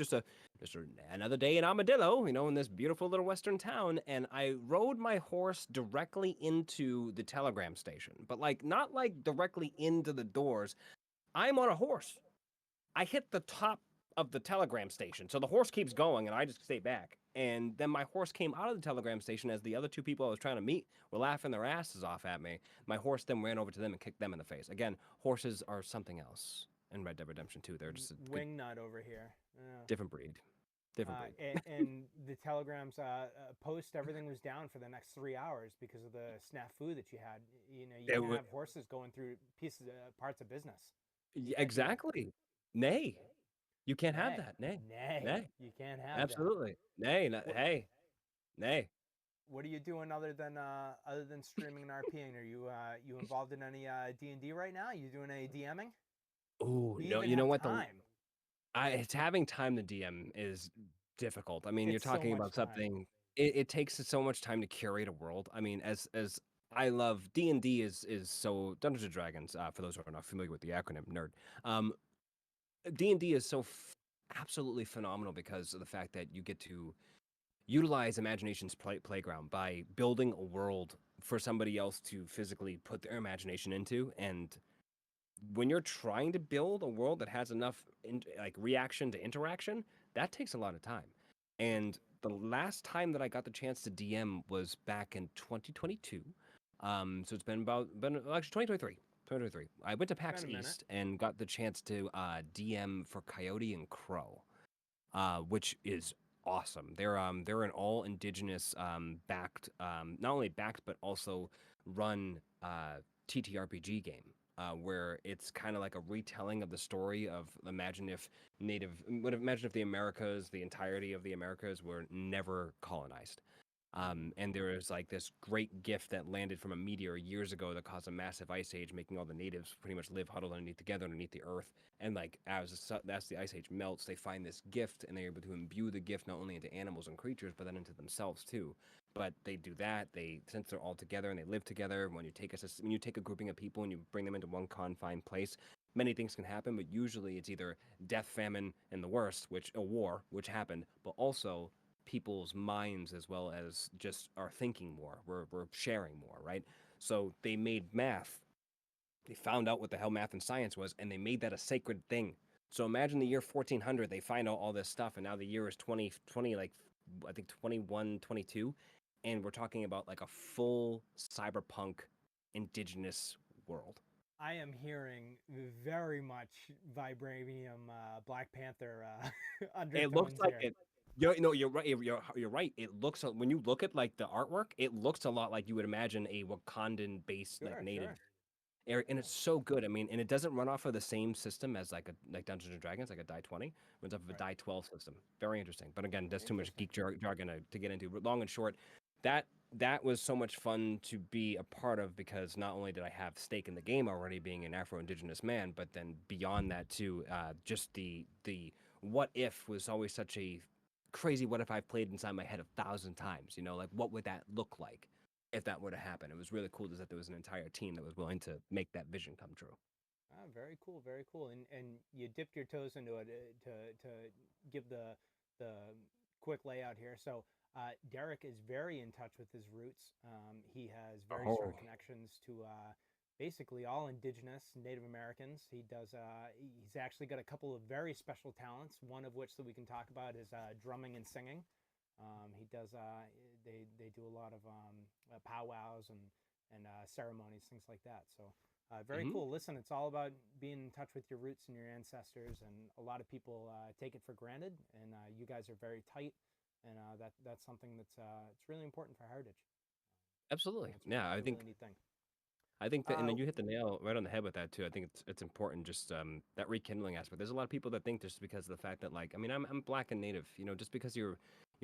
Speaker 2: another day in Armadillo," in this beautiful little western town, and I rode my horse directly into the telegram station, but like not like directly into the doors. I'm on a horse. I hit the top of the telegram station. So the horse keeps going and I just stay back. And then my horse came out of the telegram station as the other two people I was trying to meet were laughing their asses off at me. My horse then ran over to them and kicked them in the face. Again, horses are something else in Red Dead Redemption 2. They're just a good
Speaker 1: Wingnut over here. Yeah.
Speaker 2: different breed. Different breed.
Speaker 1: And the Telegram's post, everything was down for the next 3 hours because of the snafu that you had. You
Speaker 2: It
Speaker 1: can't
Speaker 2: wa
Speaker 1: have horses going through parts of business. You
Speaker 2: y
Speaker 1: can't do that.
Speaker 2: exactly. Nay, you can't have
Speaker 1: Nay,
Speaker 2: that. Nay,
Speaker 1: nay,
Speaker 2: nay,
Speaker 1: you can't have that.
Speaker 2: absolutely. Nay, no,
Speaker 1: What
Speaker 2: hey, nay.
Speaker 1: What are you doing other than streaming and RPing? Are you involved in any D&D right now? You doing any DMing?
Speaker 2: Ooh,
Speaker 1: Do you
Speaker 2: no,
Speaker 1: even
Speaker 2: you know
Speaker 1: have
Speaker 2: what?
Speaker 1: time?
Speaker 2: It's having time to DM is difficult. I mean, you're
Speaker 1: It's so
Speaker 2: talking
Speaker 1: much
Speaker 2: about
Speaker 1: time.
Speaker 2: something. It takes so much time to curate a world. I mean, as I love D&D is so Dungeons and Dragons. For those who are not familiar with the acronym, nerd. Um, D&D is so absolutely phenomenal because of the fact that you get to utilize imagination's playground by building a world for somebody else to physically put their imagination into. And when you're trying to build a world that has enough like reaction to interaction, that takes a lot of time. And the last time that I got the chance to DM was back in 2022. So it's been actually 2023. 2023. I went to
Speaker 1: It's
Speaker 2: PAX
Speaker 1: been a minute.
Speaker 2: East and got the chance to DM for Coyote and Crow, which is awesome. They're an all indigenous backed, not only backed but also run TTRPG game. Where it's kind of like a retelling of the story of imagine if the Americas, the entirety of the Americas, were never colonized.
Speaker 1: Mm.
Speaker 2: And there was like this great gift that landed from a meteor years ago that caused a massive ice age, making all the natives pretty much live huddled underneath together underneath the earth. And like as the ice age melts, they find this gift and they're able to imbue the gift not only into animals and creatures, but then into themselves too. But they do that. Since they're all together and they live together. When you take a grouping of people and you bring them into one confined place, many things can happen. But usually it's either death, famine, and the worst, which a war, which happened, but also people's minds as well as just our thinking more. We're sharing more, right? So they made math. They found out what the hell math and science was, and they made that a sacred thing. So imagine the year 1400, they find out all this stuff, and now the year is 2020, like I think 21, 22, and we're talking about like a full cyberpunk indigenous world.
Speaker 1: I am hearing very much vibranium Black Panther
Speaker 2: It looks
Speaker 1: undertones
Speaker 2: like
Speaker 1: here.
Speaker 2: it. You're right. You're right. It looks when you look at like the artwork, it looks a lot like you would imagine a Wakandan-based like
Speaker 1: Sure,
Speaker 2: native
Speaker 1: sure.
Speaker 2: area, and
Speaker 1: Yeah.
Speaker 2: it's so good. I mean, and it doesn't run off of the same system as like Dungeons and Dragons, like a die 20. It runs off of a
Speaker 1: Right.
Speaker 2: die 12 system. Very interesting. But again, there's too much
Speaker 1: Interesting.
Speaker 2: geek jargon to get into. But long and short, that that was so much fun to be a part of because not only did I have stake in the game already, being an Afro-Indigenous man, but then beyond that too, just the what if was always such a crazy what if I've played inside my head 1,000 times. You know, like what would that look like if that were to happen? It was really cool that there was an entire team that was willing to make that vision come true.
Speaker 1: Very cool, very cool. And you dipped your toes into it to give the quick layout here. So Derek is very in touch with his roots. He has very strong
Speaker 2: Oh.
Speaker 1: connections to basically all indigenous Native Americans. He's actually got a couple of very special talents. One of which that we can talk about is drumming and singing. He does. They do a lot of powwows and ceremonies, things like that. So very
Speaker 2: Hmm.
Speaker 1: cool. Listen, it's all about being in touch with your roots and your ancestors, and a lot of people take it for granted. And you guys are very tight, and that's something that's it's really important for heritage.
Speaker 2: Absolutely.
Speaker 1: That's
Speaker 2: Yeah,
Speaker 1: it's a really neat thing.
Speaker 2: I think that, and
Speaker 1: Uh,
Speaker 2: then you hit the nail right on the head with that too. I think it's important just that rekindling aspect. There's a lot of people that think just because of the fact that like I mean I'm black and native, you know, just because you're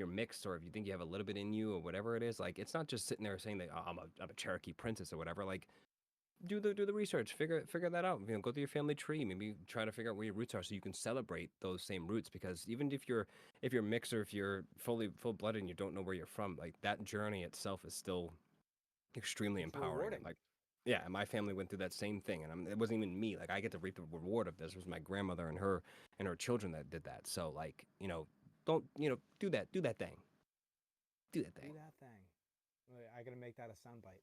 Speaker 2: mixed or if you think you have a little bit in you or whatever it is, like it's not just sitting there saying that oh, I'm a Cherokee princess or whatever. Like do the research, figure that out. You know, go through your family tree, maybe try to figure out where your roots are so you can celebrate those same roots. Because even if you're mixed or if you're full blooded and you don't know where you're from, like that journey itself is still extremely
Speaker 1: it's
Speaker 2: empowering.
Speaker 1: rewarding.
Speaker 2: And like, yeah, my family went through that same thing, and it wasn't even me. Like, I get to reap the reward of this. It was my grandmother and her children that did that. So, like, you know, don't do that thing, do that
Speaker 1: Do
Speaker 2: thing.
Speaker 1: that thing. Wait, I gotta make that a soundbite,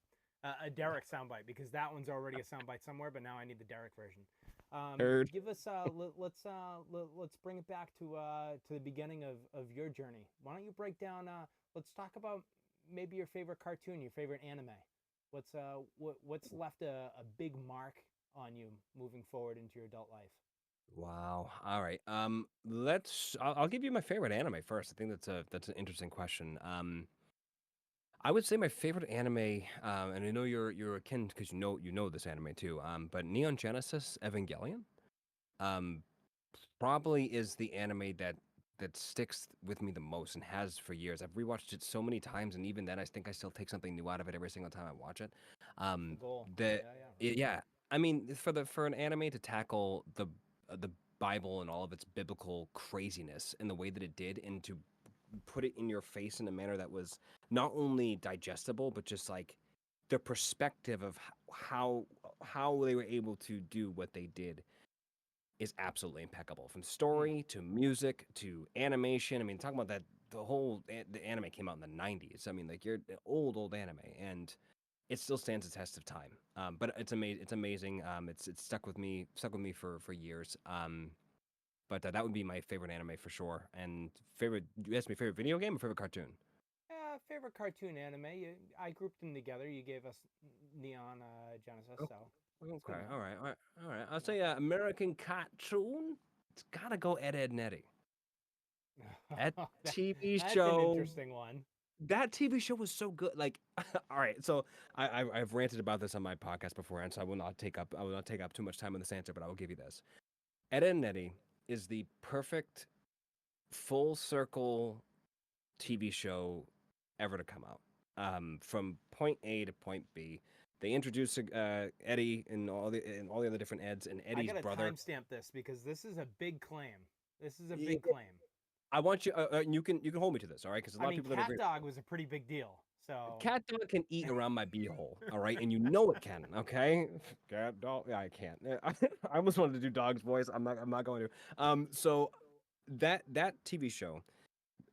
Speaker 1: a Derek soundbite, because that one's already a soundbite somewhere. But now I need the Derek version.
Speaker 2: Heard.
Speaker 1: Give us let's bring it back to the beginning of your journey. Why don't you break down? Let's talk about maybe your favorite cartoon, your favorite anime. What's left a big mark on you moving forward into your adult life?
Speaker 2: Wow. All right. Let's. I'll give you my favorite anime first. I think that's an interesting question. I would say my favorite anime, and I know you're akin because you know this anime too. But Neon Genesis Evangelion, um, probably is the anime that sticks with me the most and has for years. I've rewatched it so many times, and even then, I think I still take something new out of it every single time I watch it.
Speaker 1: That's the
Speaker 2: Um,
Speaker 1: goal.
Speaker 2: the
Speaker 1: Yeah, yeah, right.
Speaker 2: yeah, I mean, for an anime to tackle the Bible and all of its biblical craziness in the way that it did, and to put it in your face in a manner that was not only digestible, but just like the perspective of how they were able to do what they did is absolutely impeccable. From
Speaker 1: Mm.
Speaker 2: story to music to animation. I mean, talking about that, the anime came out in the '90s. I mean, like you're old anime, and it still stands the test of time. But it's amazing. It's amazing. It's stuck with me for years. But that would be my favorite anime for sure. And favorite, you asked me favorite video game or favorite cartoon?
Speaker 1: Favorite cartoon anime? I grouped them together. You gave us Neon Genesis,
Speaker 2: Oh,
Speaker 1: so it's good
Speaker 2: okay,
Speaker 1: enough.
Speaker 2: all right. I'll
Speaker 1: Yeah.
Speaker 2: say American cartoon. It's gotta go Ed, and Eddie. That
Speaker 1: That,
Speaker 2: TV
Speaker 1: that's an
Speaker 2: show
Speaker 1: interesting one.
Speaker 2: that TV show was so good. Like, all right, so I've ranted about this on my podcast before, and so I will not take up too much time on this answer, but I will give you this. Ed, and Eddie is the perfect full circle TV show ever to come out. From point A to point B, they introduce Eddie and all the other different Eds, and
Speaker 1: I
Speaker 2: Eddie's
Speaker 1: gotta
Speaker 2: brother.
Speaker 1: timestamp this because this is a big claim. This is a
Speaker 2: Y-
Speaker 1: big claim.
Speaker 2: I want you. You can hold me to this, all right? Because a
Speaker 1: I
Speaker 2: lot of
Speaker 1: mean,
Speaker 2: people that
Speaker 1: Cat
Speaker 2: agree.
Speaker 1: Dog was a pretty big deal. So
Speaker 2: Cat dog can eat around my beehole, all right, and you know it can, okay? Cat dog, yeah, I can't. I almost wanted to do dog's voice. I'm not. I'm not going to. So that TV show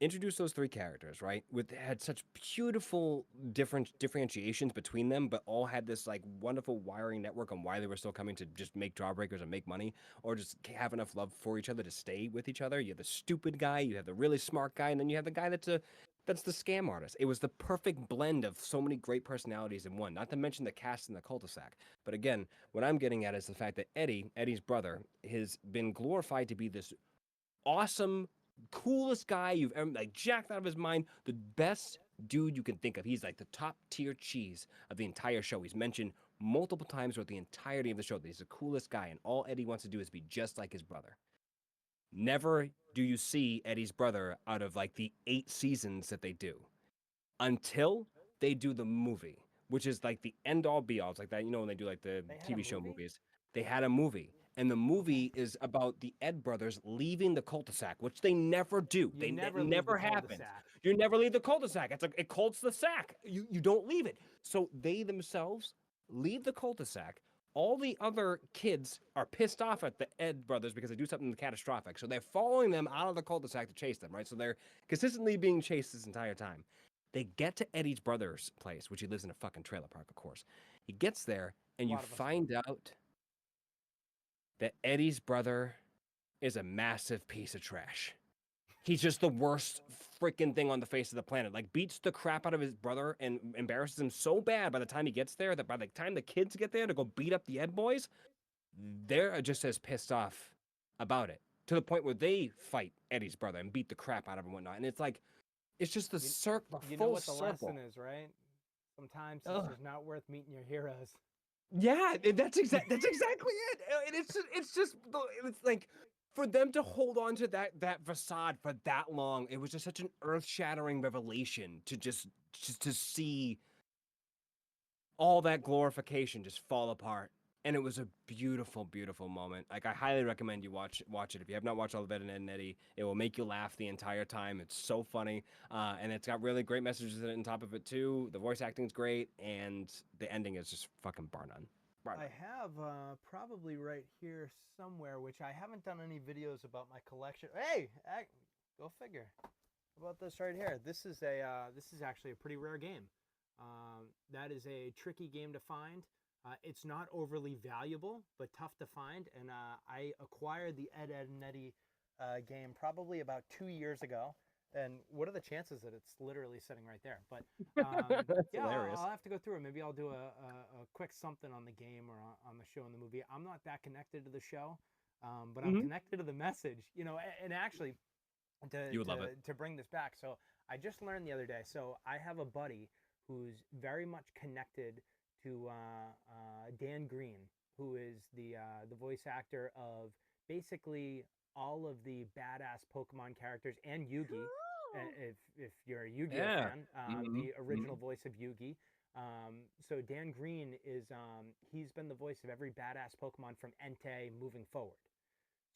Speaker 2: introduced those three characters, right? With had such beautiful differentiations between them, but all had this like wonderful wiring network on why they were still coming to just make jawbreakers and make money, or just have enough love for each other to stay with each other. You have the stupid guy, you have the really smart guy, and then you have the guy that's the scam artist. It was the perfect blend of so many great personalities in one. Not to mention the cast and the cul-de-sac. But again, what I'm getting at is the fact that Eddie's brother, has been glorified to be this awesome, coolest guy you've ever like jacked out of his mind, the best dude you can think of. He's like the top tier cheese of the entire show. He's mentioned multiple times throughout the entirety of the show that he's the coolest guy, and all Eddie wants to do is be just like his brother. Never do you see Eddie's brother out of like the 8 seasons that they do until they do the movie, which is like the end all be all. It's like that, when they do like the
Speaker 1: they had a
Speaker 2: TV show
Speaker 1: movie.
Speaker 2: movies. They had a movie, and the
Speaker 1: Okay.
Speaker 2: movie is about the Ed brothers leaving the cul-de-sac, which they never do.
Speaker 1: You
Speaker 2: It
Speaker 1: never leave the
Speaker 2: never happens.
Speaker 1: cul-de-sac.
Speaker 2: You never leave the cul-de-sac. It's like it cults the sack. You don't leave it. So they themselves leave the cul-de-sac. All the other kids are pissed off at the Ed brothers because they do something catastrophic. So they're following them out of the cul-de-sac to chase them, right? So they're consistently being chased this entire time. They get to Eddie's brother's place, which he lives in a fucking trailer park, of course. He gets there, and
Speaker 1: A
Speaker 2: you
Speaker 1: lot of us do.
Speaker 2: find out that Eddie's brother is a massive piece of trash. He's just the worst freaking thing on the face of the planet. Like, beats the crap out of his brother and embarrasses him so bad by the time he gets there that by the time the kids get there to go beat up the Ed boys, they're just as pissed off about it to the point where they fight Eddie's brother and beat the crap out of him and whatnot. And it's like, it's just
Speaker 1: You,
Speaker 2: the
Speaker 1: you know
Speaker 2: full
Speaker 1: what the lesson
Speaker 2: circle.
Speaker 1: is, right? Sometimes it's
Speaker 2: Ugh.
Speaker 1: just not worth meeting your heroes.
Speaker 2: Yeah, that's exactly it. And it's like for them to hold on to that facade for that long, it was just such an earth-shattering revelation to just to see all that glorification just fall apart. And it was a beautiful, beautiful moment. Like I highly recommend you watch it. If you have not watched all of Ed and Eddie, it will make you laugh the entire time. It's so funny, and it's got really great messages in it on top of it too. The voice acting is great, and the ending is just fucking bar none. Bar
Speaker 1: I
Speaker 2: none.
Speaker 1: have probably right here somewhere, which I haven't done any videos about my collection. Hey, go figure. How about this right here? This is actually a pretty rare game. That is a tricky game to find. It's not overly valuable, but tough to find. And I acquired the Ed and Eddie game probably about 2 years ago. And what are the chances that it's literally sitting right there? But
Speaker 2: That's
Speaker 1: yeah,
Speaker 2: hilarious.
Speaker 1: I'll have to go through it. Maybe I'll do a quick something on the game or on the show and the movie. I'm not that connected to the show. but I'm
Speaker 2: Hmm.
Speaker 1: connected to the message. And actually, to
Speaker 2: You would love it.
Speaker 1: to to bring this back. So I just learned the other day. So I have a buddy who's very much connected to Dan Green, who is the voice actor of basically all of the badass Pokemon characters and Yugi. If you're a Yu-Gi-Oh
Speaker 2: Yeah.
Speaker 1: fan,
Speaker 2: Hmm.
Speaker 1: the original
Speaker 2: Hmm.
Speaker 1: voice of Yugi. So Dan Green he's been the voice of every badass Pokemon from Entei moving forward.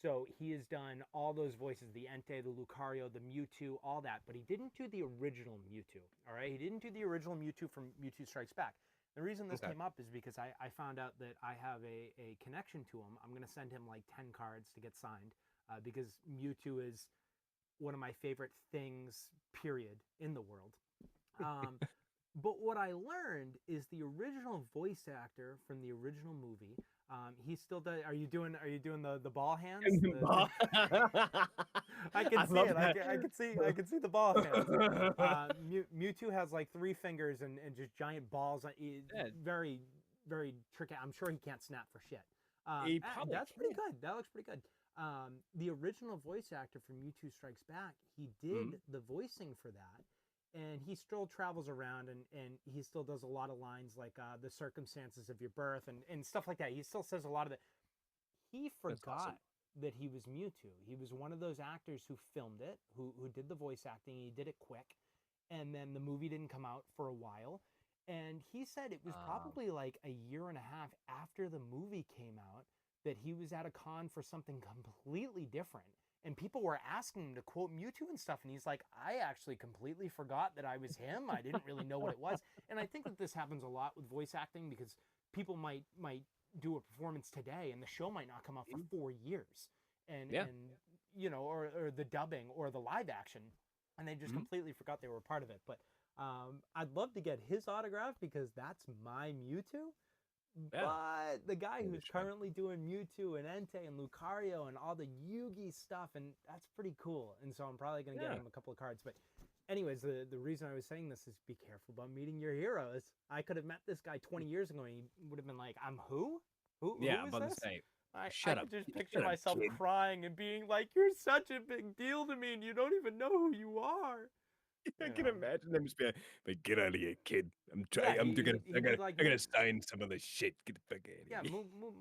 Speaker 1: So he has done all those voices, the Entei, the Lucario, the Mewtwo, all that, but he didn't do the original Mewtwo. All right, he didn't do the original Mewtwo from Mewtwo Strikes Back. The reason this
Speaker 2: Okay.
Speaker 1: came up is because I found out that I have a connection to him. I'm going to send him like 10 cards to get signed because Mewtwo is one of my favorite things, period, in the world. Um, but what I learned is the original voice actor from the original movie. He still does. Are you doing the ball hands? I can
Speaker 2: I
Speaker 1: see
Speaker 2: love
Speaker 1: it.
Speaker 2: that.
Speaker 1: I can see the ball hands. Mewtwo has like three fingers and just giant balls.
Speaker 2: Yeah,
Speaker 1: Very very tricky. I'm sure he can't snap for shit.
Speaker 2: he probably
Speaker 1: That's pretty
Speaker 2: can.
Speaker 1: good. That looks pretty good. The original voice actor from Mewtwo Strikes Back, he did
Speaker 2: Mhm.
Speaker 1: the voicing for that, and he still travels around and he still does a lot of lines like the circumstances of your birth and stuff like that. He still says a lot of it. He
Speaker 2: That's
Speaker 1: forgot
Speaker 2: awesome.
Speaker 1: that he was Mewtwo. He was one of those actors who filmed it, who did the voice acting. He did it quick, and then the movie didn't come out for a while. And he said it was
Speaker 2: Um,
Speaker 1: probably like a year and a half after the movie came out that he was at a con for something completely different. And people were asking him to quote Mewtwo and stuff. And he's like, I actually completely forgot that I was him. I didn't really know what it was. And I think that this happens a lot with voice acting because people might do a performance today and the show might not come out for
Speaker 2: mhm.
Speaker 1: 4 years. And
Speaker 2: Yeah.
Speaker 1: and or the dubbing or the live action, and they just
Speaker 2: Mhm.
Speaker 1: completely forgot they were a part of it. But I'd love to get his autograph because that's my Mewtwo.
Speaker 2: Yeah.
Speaker 1: But the guy
Speaker 2: Really
Speaker 1: who's
Speaker 2: should.
Speaker 1: currently doing Mewtwo and Entei and Lucario and all the Yugi stuff, and that's pretty cool. And so I'm probably going to get
Speaker 2: Yeah.
Speaker 1: him a couple of cards. But, anyways, the reason I was saying this is be careful about meeting your heroes. I could have met this guy 20 years ago and he would have been like, I'm who? Who
Speaker 2: Yeah,
Speaker 1: is
Speaker 2: about to
Speaker 1: this?
Speaker 2: say,
Speaker 1: I
Speaker 2: shut up.
Speaker 1: could just picture
Speaker 2: Shut up,
Speaker 1: myself
Speaker 2: kid.
Speaker 1: crying and being like, you're such a big deal to me and you don't even know who you are.
Speaker 2: I
Speaker 1: You
Speaker 2: can
Speaker 1: know,
Speaker 2: imagine them just being like, "Get out of here, kid.
Speaker 1: yeah,
Speaker 2: I'm gonna,
Speaker 1: he'd be like,
Speaker 2: I gotta sign some of the shit. Get the fuck out of
Speaker 1: yeah,
Speaker 2: here."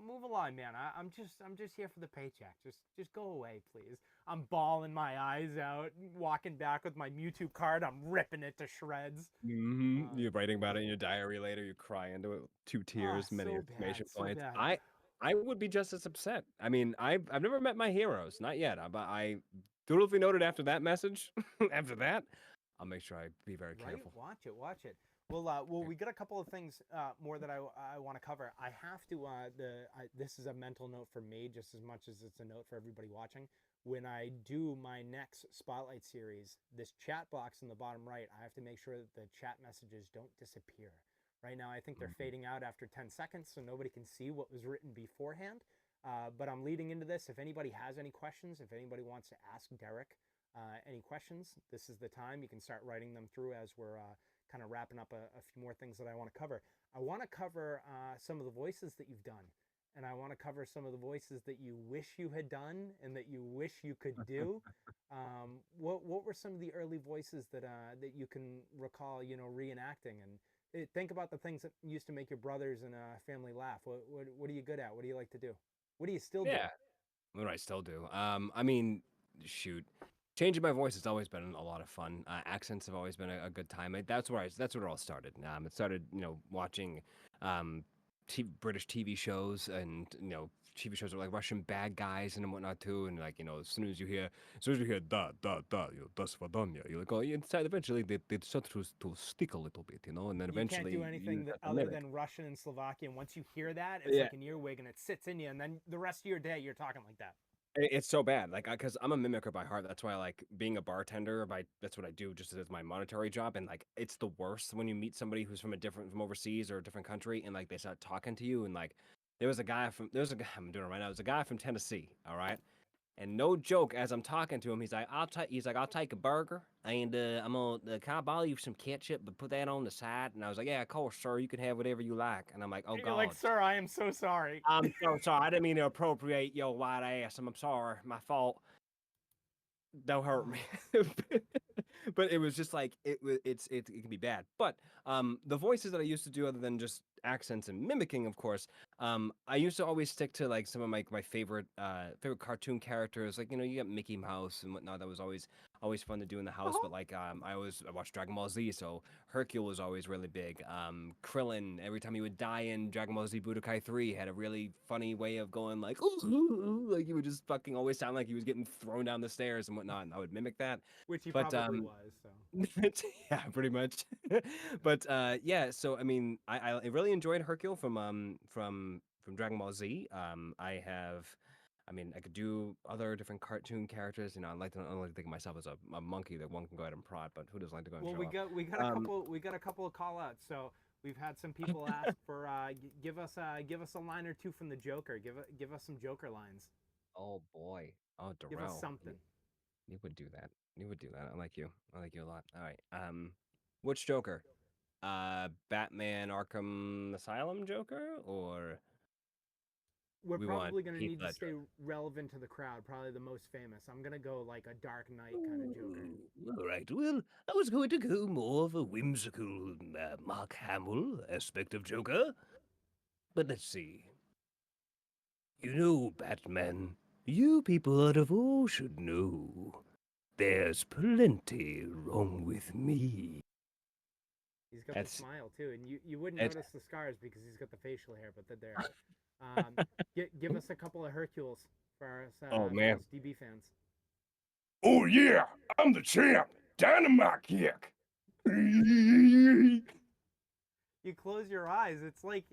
Speaker 1: move along, man. I'm just here for the paycheck. Just go away, please. I'm bawling my eyes out, walking back with my Mewtwo card. I'm ripping it to shreds.
Speaker 2: You're writing about it in your diary later. You cry into it, 2 tears, many
Speaker 1: So bad,
Speaker 2: exclamation
Speaker 1: so
Speaker 2: points.
Speaker 1: bad.
Speaker 2: I would be just as upset. I mean, I've never met my heroes, not yet. But I dutifully noted after that message. After that, I'll make sure I be very
Speaker 1: Right?
Speaker 2: careful.
Speaker 1: Watch it, watch it. Well, we got a couple of things more that I want to cover. I have to. This is a mental note for me, just as much as it's a note for everybody watching. When I do my next spotlight series, this chat box in the bottom right, I have to make sure that the chat messages don't disappear. Right now, I think they're
Speaker 2: Mhm.
Speaker 1: fading out after 10 seconds, so nobody can see what was written beforehand. But I'm leading into this. If anybody has any questions, if anybody wants to ask Derek any questions, this is the time. You can start writing them through as we're kind of wrapping up a few more things that I want to cover. I want to cover some of the voices that you've done, and I want to cover some of the voices that you wish you had done and that you wish you could do. What were some of the early voices that you can recall, reenacting and think about the things that used to make your brothers and family laugh. What are you good at? What do you like to do? What do you still do?
Speaker 2: Yeah. What do I still do? I mean, shoot, changing my voice has always been a lot of fun. Accents have always been a good time. That's where it all started. It started, watching um, British TV shows and TV shows with like Russian bad guys and whatnot too. And like as soon as you hear da, das vadanya, you're like, oh, inside eventually they start to stick a little bit, and then
Speaker 1: You can't do
Speaker 2: eventually you
Speaker 1: anything
Speaker 2: have to
Speaker 1: other
Speaker 2: mimic.
Speaker 1: than Russian and Slovakian. Once you hear that, it's
Speaker 2: Yeah.
Speaker 1: like an earwig and it sits in you, and then the rest of your day you're talking like that.
Speaker 2: It's so bad, like, because I'm a mimicker by heart. That's why I like being a bartender. That's what I do, just as my monetary job. And like, it's the worst when you meet somebody who's from overseas or a different country, and like they start talking to you. And like, there was a guy. I'm doing it right now. There's a guy from Tennessee. All right, And no joke, as I'm talking to him, I'll take a burger and I'm gonna can I borrow you some ketchup, but put that on the side. And I was like, yeah, of course, sir, you can have whatever you like. And I'm like, oh
Speaker 1: And you're like,
Speaker 2: God,
Speaker 1: sir, I am so sorry.
Speaker 2: I'm so sorry. I didn't mean to appropriate your white ass. I'm sorry, my fault. Don't hurt me. But it was just like it can be bad. But the voices that I used to do, other than just accents and mimicking, of course, I used to always stick to like some of my favorite cartoon characters. Like you got Mickey Mouse and whatnot. That was always fun to do in the house.
Speaker 1: Uh-huh.
Speaker 2: But like I watched Dragon Ball Z, so Hercule was always really big. Krillin, every time he would die in Dragon Ball Z Budokai 3, had a really funny way of going like ooh, ooh, ooh, like he would just fucking always sound like he was getting thrown down the stairs and whatnot, and I would mimic that.
Speaker 1: Which he
Speaker 2: But
Speaker 1: probably was. So
Speaker 2: yeah, pretty much. But yeah, so I mean, I really enjoyed Hercule from Dragon Ball Z. I mean, I could do other different cartoon characters. I like to think of myself as a monkey that one can go ahead and prod, but who doesn't like to go and
Speaker 1: well,
Speaker 2: show off? Um,
Speaker 1: we got a couple of call outs. So we've had some people ask for give us a line or two from the Joker. Give us some Joker lines.
Speaker 2: oh boy, oh
Speaker 1: Give us
Speaker 2: Darrell,
Speaker 1: something.
Speaker 2: you would do that. You would do that. I like you. I like you a lot. All right. Which Joker? Batman Arkham Asylum Joker, or
Speaker 1: We're
Speaker 2: we want
Speaker 1: probably going to
Speaker 2: Heath
Speaker 1: need to stay
Speaker 2: Ledger?
Speaker 1: relevant to the crowd. Probably the most famous. I'm going to go like a Dark Knight kind of Joker.
Speaker 2: Ooh, all right. Well, I was going to go more of a whimsical Mark Hamill aspect of Joker, but let's see. Batman, you people out of all should know. There's plenty wrong with me.
Speaker 1: He's got the
Speaker 2: That's
Speaker 1: smile too, and you wouldn't
Speaker 2: that's.
Speaker 1: notice the scars because he's got the facial hair, but they're there. Give us a couple of Hercules
Speaker 2: Oh
Speaker 1: for
Speaker 2: man.
Speaker 1: us DB fans.
Speaker 3: Oh yeah, I'm the champ. Dynamite kick. You
Speaker 1: You close your eyes. It's like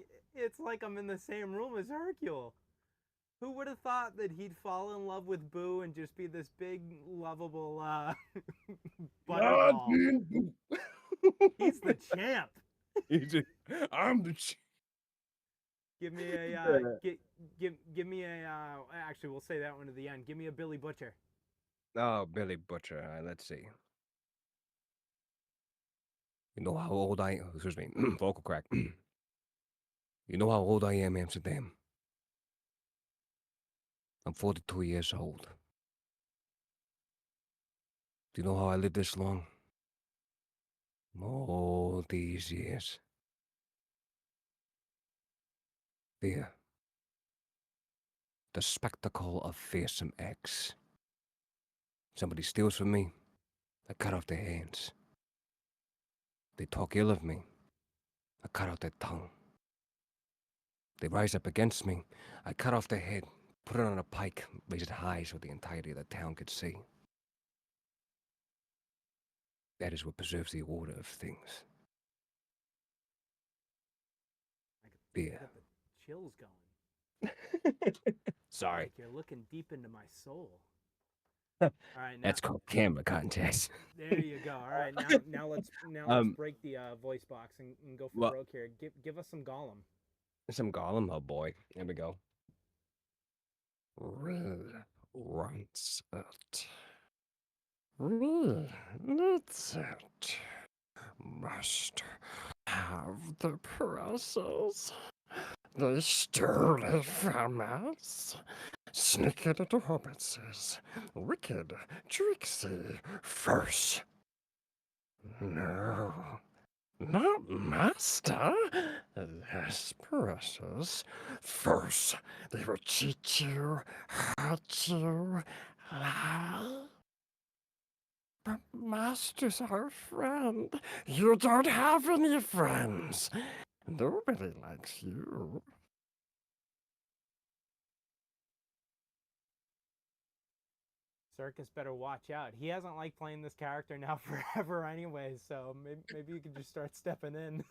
Speaker 1: I'm in the same room as Hercule. Who would have thought that he'd fall in love with Boo and just be this big, lovable butterball?
Speaker 3: Nothing.
Speaker 1: He's the champ.
Speaker 3: I'm the champ.
Speaker 1: Give me a give me a actually we'll say that one at the end. Give me a Billy Butcher.
Speaker 2: Oh, Billy Butcher. All right, let's see. You know how old I excuse me, vocal crack. You know how old I am, Amsterdam? I'm 42 years old. Do you know how I lived this long? All these years. Fear. The spectacle of fearsome acts. Somebody steals from me, I cut off their hands. They talk ill of me, I cut out their tongue. They rise up against me, I cut off their head, put it on a pike, raise it high so the entirety of the town could see. That is what preserves the order of things.
Speaker 1: I
Speaker 2: Fear.
Speaker 1: got the chills going.
Speaker 2: Sorry.
Speaker 1: Like you're looking deep into my soul. All right, now
Speaker 2: That's called camera contest.
Speaker 1: there you go. All right, now let's
Speaker 2: Um,
Speaker 1: break the voice box and go for
Speaker 2: well,
Speaker 1: broke here. Give us some Gollum.
Speaker 2: some Gollum. Oh boy. Here we go. Writes it. That's it. Must have the process. They stole it from us. Sneaky little hobbitses. Wicked, tricksy, first. No, not master. Yes, precious. First, they will cheat you, hurt you, lie. But master's our friend. You don't have any friends. Nobody likes you.
Speaker 1: Circus better watch out. He hasn't liked playing this character now forever, anyways. So maybe you could just start stepping in.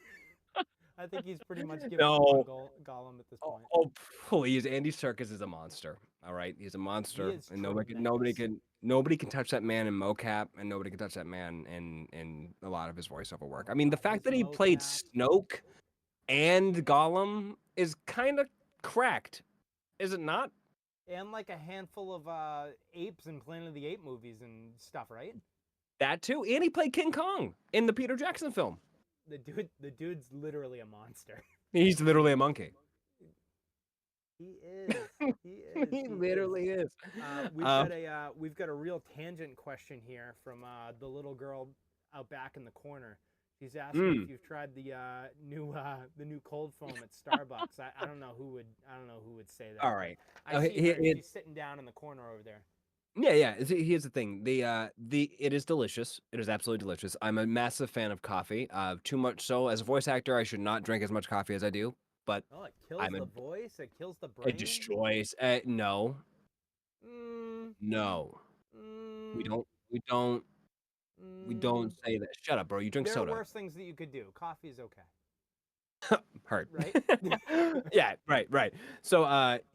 Speaker 1: I think he's pretty much given up on
Speaker 2: No.
Speaker 1: Gollum at this
Speaker 2: Oh,
Speaker 1: point.
Speaker 2: oh, please! Andy Serkis is a monster. All right, he's a
Speaker 1: He
Speaker 2: monster,
Speaker 1: is
Speaker 2: and
Speaker 1: tremendous.
Speaker 2: nobody can touch that man in mocap, and nobody can touch that man in a lot of his voiceover work.
Speaker 1: Oh
Speaker 2: I mean, the
Speaker 1: God,
Speaker 2: fact
Speaker 1: his
Speaker 2: that he played
Speaker 1: mocap.
Speaker 2: Snoke and Gollum is kind of cracked, is it not?
Speaker 1: And like a handful of apes in Planet of the Apes movies and stuff, right?
Speaker 2: That too, and he played King Kong in the Peter Jackson film.
Speaker 1: The dude's literally a monster.
Speaker 2: He's literally a monkey.
Speaker 1: He is. He is.
Speaker 2: He
Speaker 1: He is.
Speaker 2: literally is.
Speaker 1: We've got a real tangent question here from the little girl out back in the corner. She's asking if you've tried the new cold foam at Starbucks. I don't know who would say that.
Speaker 2: All right.
Speaker 1: I see her. She's sitting down in the corner over there.
Speaker 2: Yeah. Here's the thing. It is delicious. It is absolutely delicious. I'm a massive fan of coffee. Too much so. As a voice actor, I should not drink as much coffee as I do. But
Speaker 1: Oh, it kills the voice. It kills the brain.
Speaker 2: it destroys. No,
Speaker 1: Mm,
Speaker 2: no. We
Speaker 1: mm,
Speaker 2: don't. We don't. We don't
Speaker 1: mm.
Speaker 2: say that. Shut up, bro. You drink
Speaker 1: There are
Speaker 2: soda.
Speaker 1: worse things that you could do. Coffee is okay.
Speaker 2: Hurt.
Speaker 1: Right?
Speaker 2: Yeah. Right. So,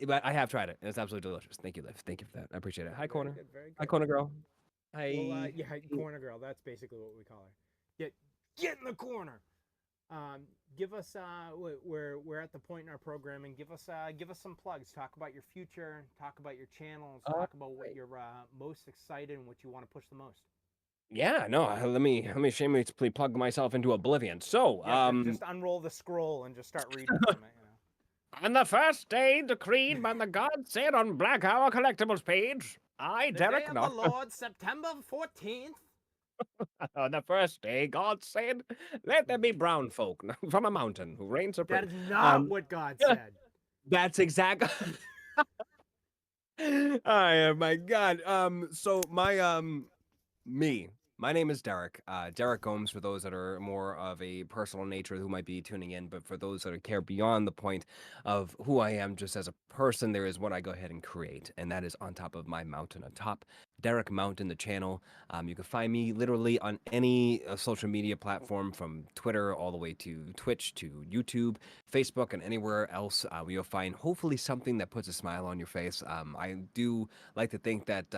Speaker 2: but I have tried it, and it's absolutely delicious. Thank you, Liv. Thank you for that. I appreciate it. Hi,
Speaker 1: Very
Speaker 2: Corner.
Speaker 1: good. Very
Speaker 2: Hi,
Speaker 1: good.
Speaker 2: Corner girl.
Speaker 1: Well,
Speaker 2: Hi.
Speaker 1: yeah, corner girl. That's basically what we call her. Get in the corner. Give us we're at the point in our programming. Give us some plugs. Talk about your future. Talk about your channels. Talk about what you're most excited and what you want to push the most.
Speaker 2: Yeah, no. Let me shamelessly plug myself into oblivion. So,
Speaker 1: Yeah, just unroll the scroll and just start reading from it.
Speaker 2: on the first day decreed by the God said on Black Hour Collectibles page,
Speaker 1: The
Speaker 2: Derek
Speaker 1: day of
Speaker 2: no.
Speaker 1: the Lord, September 14th.
Speaker 2: On the first day, God said, "Let there be brown folk from a mountain who reign supreme."
Speaker 1: That is not what God said.
Speaker 2: That's exactly. Oh my God. So my name is Derek. Derek Gomes, for those that are more of a personal nature who might be tuning in, but for those that care beyond the point of who I am just as a person, there is what I go ahead and create, and that is on top of my mountain atop. Derek Mountain, the channel. You can find me literally on any social media platform from Twitter all the way to Twitch to YouTube, Facebook, and anywhere else where you'll find hopefully something that puts a smile on your face. I do like to think that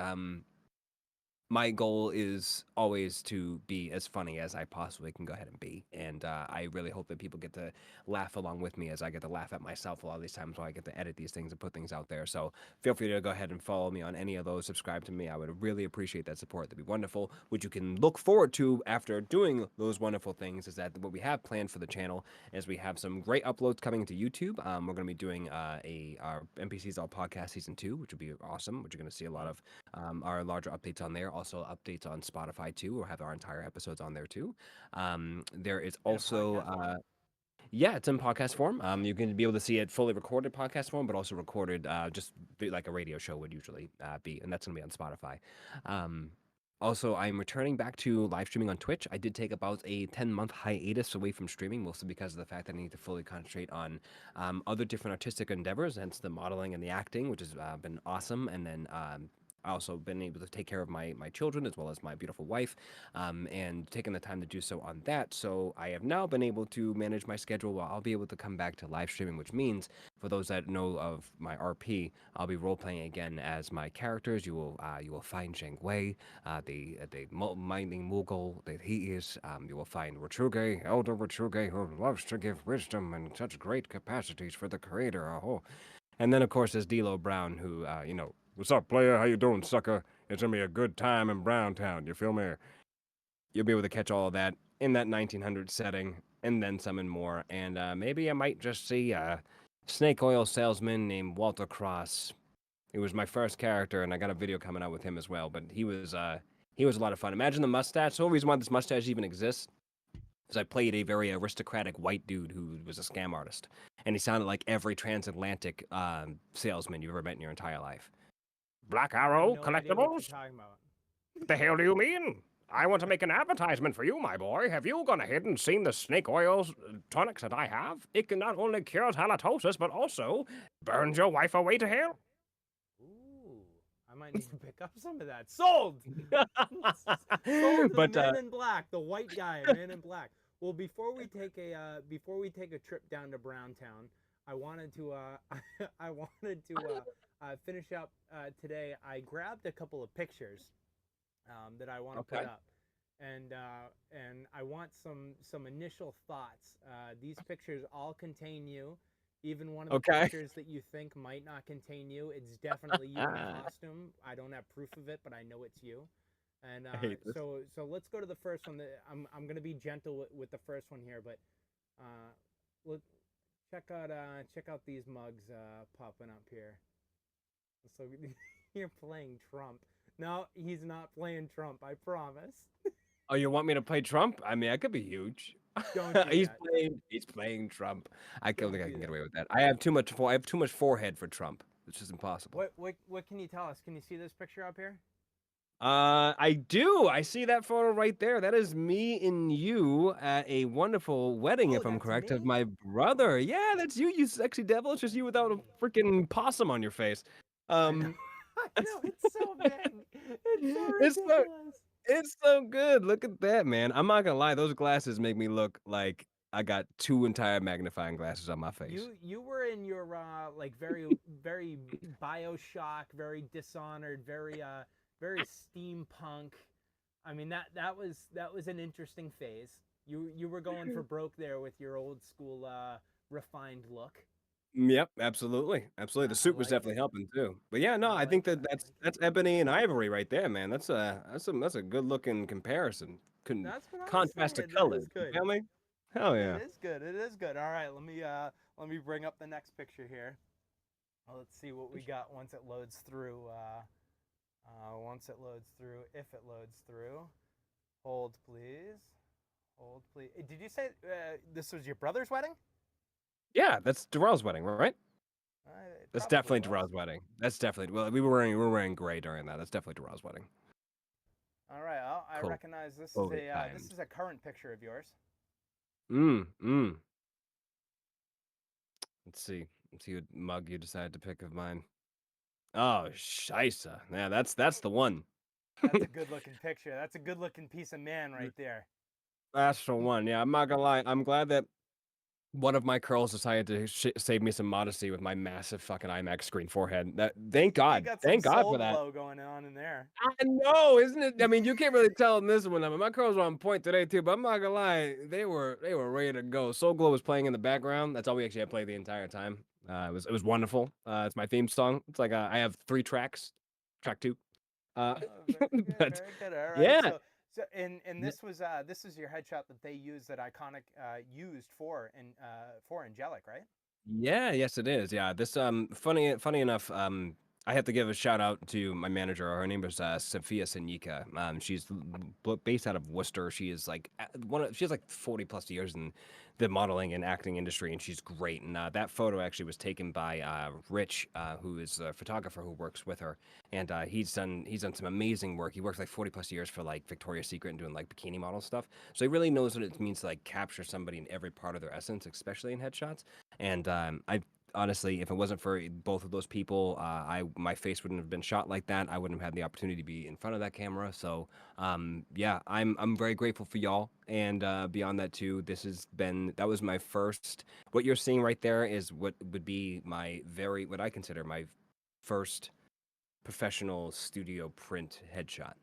Speaker 2: my goal is always to be as funny as I possibly can go ahead and be. And I really hope that people get to laugh along with me as I get to laugh at myself a lot of these times while I get to edit these things and put things out there. So feel free to go ahead and follow me on any of those. Subscribe to me. I would really appreciate that support. That'd be wonderful. What you can look forward to after doing those wonderful things is that what we have planned for the channel is we have some great uploads coming to YouTube. We're going to be doing our NPCs All Podcast Season 2, which will be awesome, which you're going to see a lot of our larger updates on there. Also, updates on Spotify too. We'll have our entire episodes on there too. There is also, yeah, it's in podcast form. You can be able to see it fully recorded podcast form, but also recorded like a radio show would usually be, and that's going to be on Spotify. Also, I'm returning back to live streaming on Twitch. I did take about a 10-month hiatus away from streaming, mostly because of the fact that I need to fully concentrate on other different artistic endeavors, hence the modeling and the acting, which has been awesome. And then I also been able to take care of my children as well as my beautiful wife, and taking the time to do so on that. So I have now been able to manage my schedule while I'll be able to come back to live streaming, which means for those that know of my RP, I'll be role playing again as my characters. You will find Zhang Wei, the mining Mughal that he is. You will find Wetruge, Elder Wetruge, who loves to give wisdom and such great capacities for the Creator. Oh. And then, of course, there's D'Lo Brown, who, what's up, player? How you doing, sucker? It's gonna be a good time in Browntown. You feel me? You'll be able to catch all of that in that 1900 setting, and then some and more. And maybe I might just see a snake oil salesman named Walter Cross. He was my first character, and I got a video coming out with him as well. But he was a lot of fun. Imagine the mustache. The whole reason why this mustache even exists is I played a very aristocratic white dude who was a scam artist, and he sounded like every transatlantic salesman you've ever met in your entire life. Black Arrow Collectibles? What the hell do you mean? I want to make an advertisement for you, my boy. Have you gone ahead and seen the snake oil tonics that I have? It can not only cure halitosis, but also burns your wife away to hell.
Speaker 1: Ooh, I might need to pick up some of that. Sold! Sold to
Speaker 2: But,
Speaker 1: the Man in Black, the white guy, Man in Black. Well, before we take a trip down to Browntown, I wanted to finish up today. I grabbed a couple of pictures that I want to put up, and I want some initial thoughts. These pictures all contain you. Even one of the
Speaker 2: Okay.
Speaker 1: pictures that you think might not contain you, it's definitely you in
Speaker 2: I
Speaker 1: costume. I don't have proof of it, but I know it's you. And
Speaker 2: hate this.
Speaker 1: so let's go to the first one. I'm gonna be gentle with the first one here, but uh, look, check out these mugs popping up here. So you're playing Trump. No, he's not playing Trump. I promise.
Speaker 2: Oh, you want me to play Trump? I mean, I could be huge.
Speaker 1: Don't do
Speaker 2: he's
Speaker 1: that.
Speaker 2: playing. He's playing Trump. I don't
Speaker 1: Don't
Speaker 2: think I
Speaker 1: do
Speaker 2: can get
Speaker 1: that.
Speaker 2: away with that. I have too much. I have too much forehead for Trump. It's just impossible.
Speaker 1: What can you tell us? Can you see this picture up here?
Speaker 2: I do. I see that photo right there. That is me and you at a wonderful wedding,
Speaker 1: Oh,
Speaker 2: if I'm
Speaker 1: that's
Speaker 2: correct, of
Speaker 1: me.
Speaker 2: my brother. Yeah, that's you, you sexy devil. It's just you without a
Speaker 1: Hey,
Speaker 2: freaking possum on your face.
Speaker 1: I know.
Speaker 2: Um,
Speaker 1: I know. It's so big. It's so
Speaker 2: it's so
Speaker 1: ridiculous.
Speaker 2: it's so good. Look at that, man. I'm not gonna lie. Those glasses make me look like I got two entire magnifying glasses on my face.
Speaker 1: You were in your like very Bioshock, very Dishonored, very steampunk. I mean that was an interesting phase. You were going for broke there with your old school refined look.
Speaker 2: Yep, absolutely, absolutely. The
Speaker 1: I
Speaker 2: suit was
Speaker 1: like
Speaker 2: definitely
Speaker 1: it.
Speaker 2: helping too. But yeah, no,
Speaker 1: I
Speaker 2: I
Speaker 1: like
Speaker 2: think
Speaker 1: it.
Speaker 2: that
Speaker 1: I like it.
Speaker 2: that's ebony and ivory right there, man. That's a good looking comparison. Couldn't
Speaker 1: That's what I'm
Speaker 2: contrast the
Speaker 1: saying. That is
Speaker 2: colors. You
Speaker 1: good.
Speaker 2: feel me? Hell
Speaker 1: It
Speaker 2: yeah.
Speaker 1: is good. It is good. All right, let me bring up the next picture here. Well, let's see what we got once it loads through. Once it loads through, if it loads through. Hold, please. Hold, please. Did you say this was your brother's wedding?
Speaker 2: Yeah, that's Darrell's wedding, right?
Speaker 1: It
Speaker 2: That's
Speaker 1: probably
Speaker 2: definitely
Speaker 1: was.
Speaker 2: Darrell's wedding. That's definitely we were wearing gray during that. That's definitely Darrell's wedding.
Speaker 1: All right, I
Speaker 2: Cool.
Speaker 1: recognize
Speaker 2: COVID
Speaker 1: this
Speaker 2: times.
Speaker 1: is a current picture of yours.
Speaker 2: Mm. Let's see. Let's see what mug you decided to pick of mine. Oh, Shisa. Yeah, that's the one.
Speaker 1: That's a good looking picture. That's a good looking piece of man right there.
Speaker 2: That's the one. Yeah, I'm not gonna lie. I'm glad that one of my curls decided to save me some modesty with my massive fucking IMAX screen forehead.
Speaker 1: You got some
Speaker 2: Thank God
Speaker 1: soul
Speaker 2: for that.
Speaker 1: glow going on in there.
Speaker 2: I know, isn't it? I mean, you can't really tell in this one. I mean, my curls were on point today too, but I'm not gonna lie, they were ready to go. Soul Glow was playing in the background. That's all we actually had played the entire time. It was wonderful. It's my theme song. It's like I have 3 tracks. Track 2. Uh,
Speaker 1: Oh, very good,
Speaker 2: but
Speaker 1: very good. All right,
Speaker 2: yeah,
Speaker 1: and this was your headshot that they used that iconic used for Angelic, right?
Speaker 2: yeah, yes, it is. Yeah, this funny enough, I have to give a shout out to my manager. Her name is Sophia Sinika. She's based out of Worcester. She is like she has like 40 plus years in the modeling and acting industry, and she's great. And that photo actually was taken by Rich, who is a photographer who works with her, and he's done some amazing work. He works like 40 plus years for like Victoria's Secret and doing like bikini model stuff. So he really knows what it means to like capture somebody in every part of their essence, especially in headshots. And I honestly, if it wasn't for both of those people, my face wouldn't have been shot like that. I wouldn't have had the opportunity to be in front of that camera. So yeah, I'm very grateful for y'all. And beyond that too, that was my first. What you're seeing right there is what would be what I consider my first professional studio print headshot.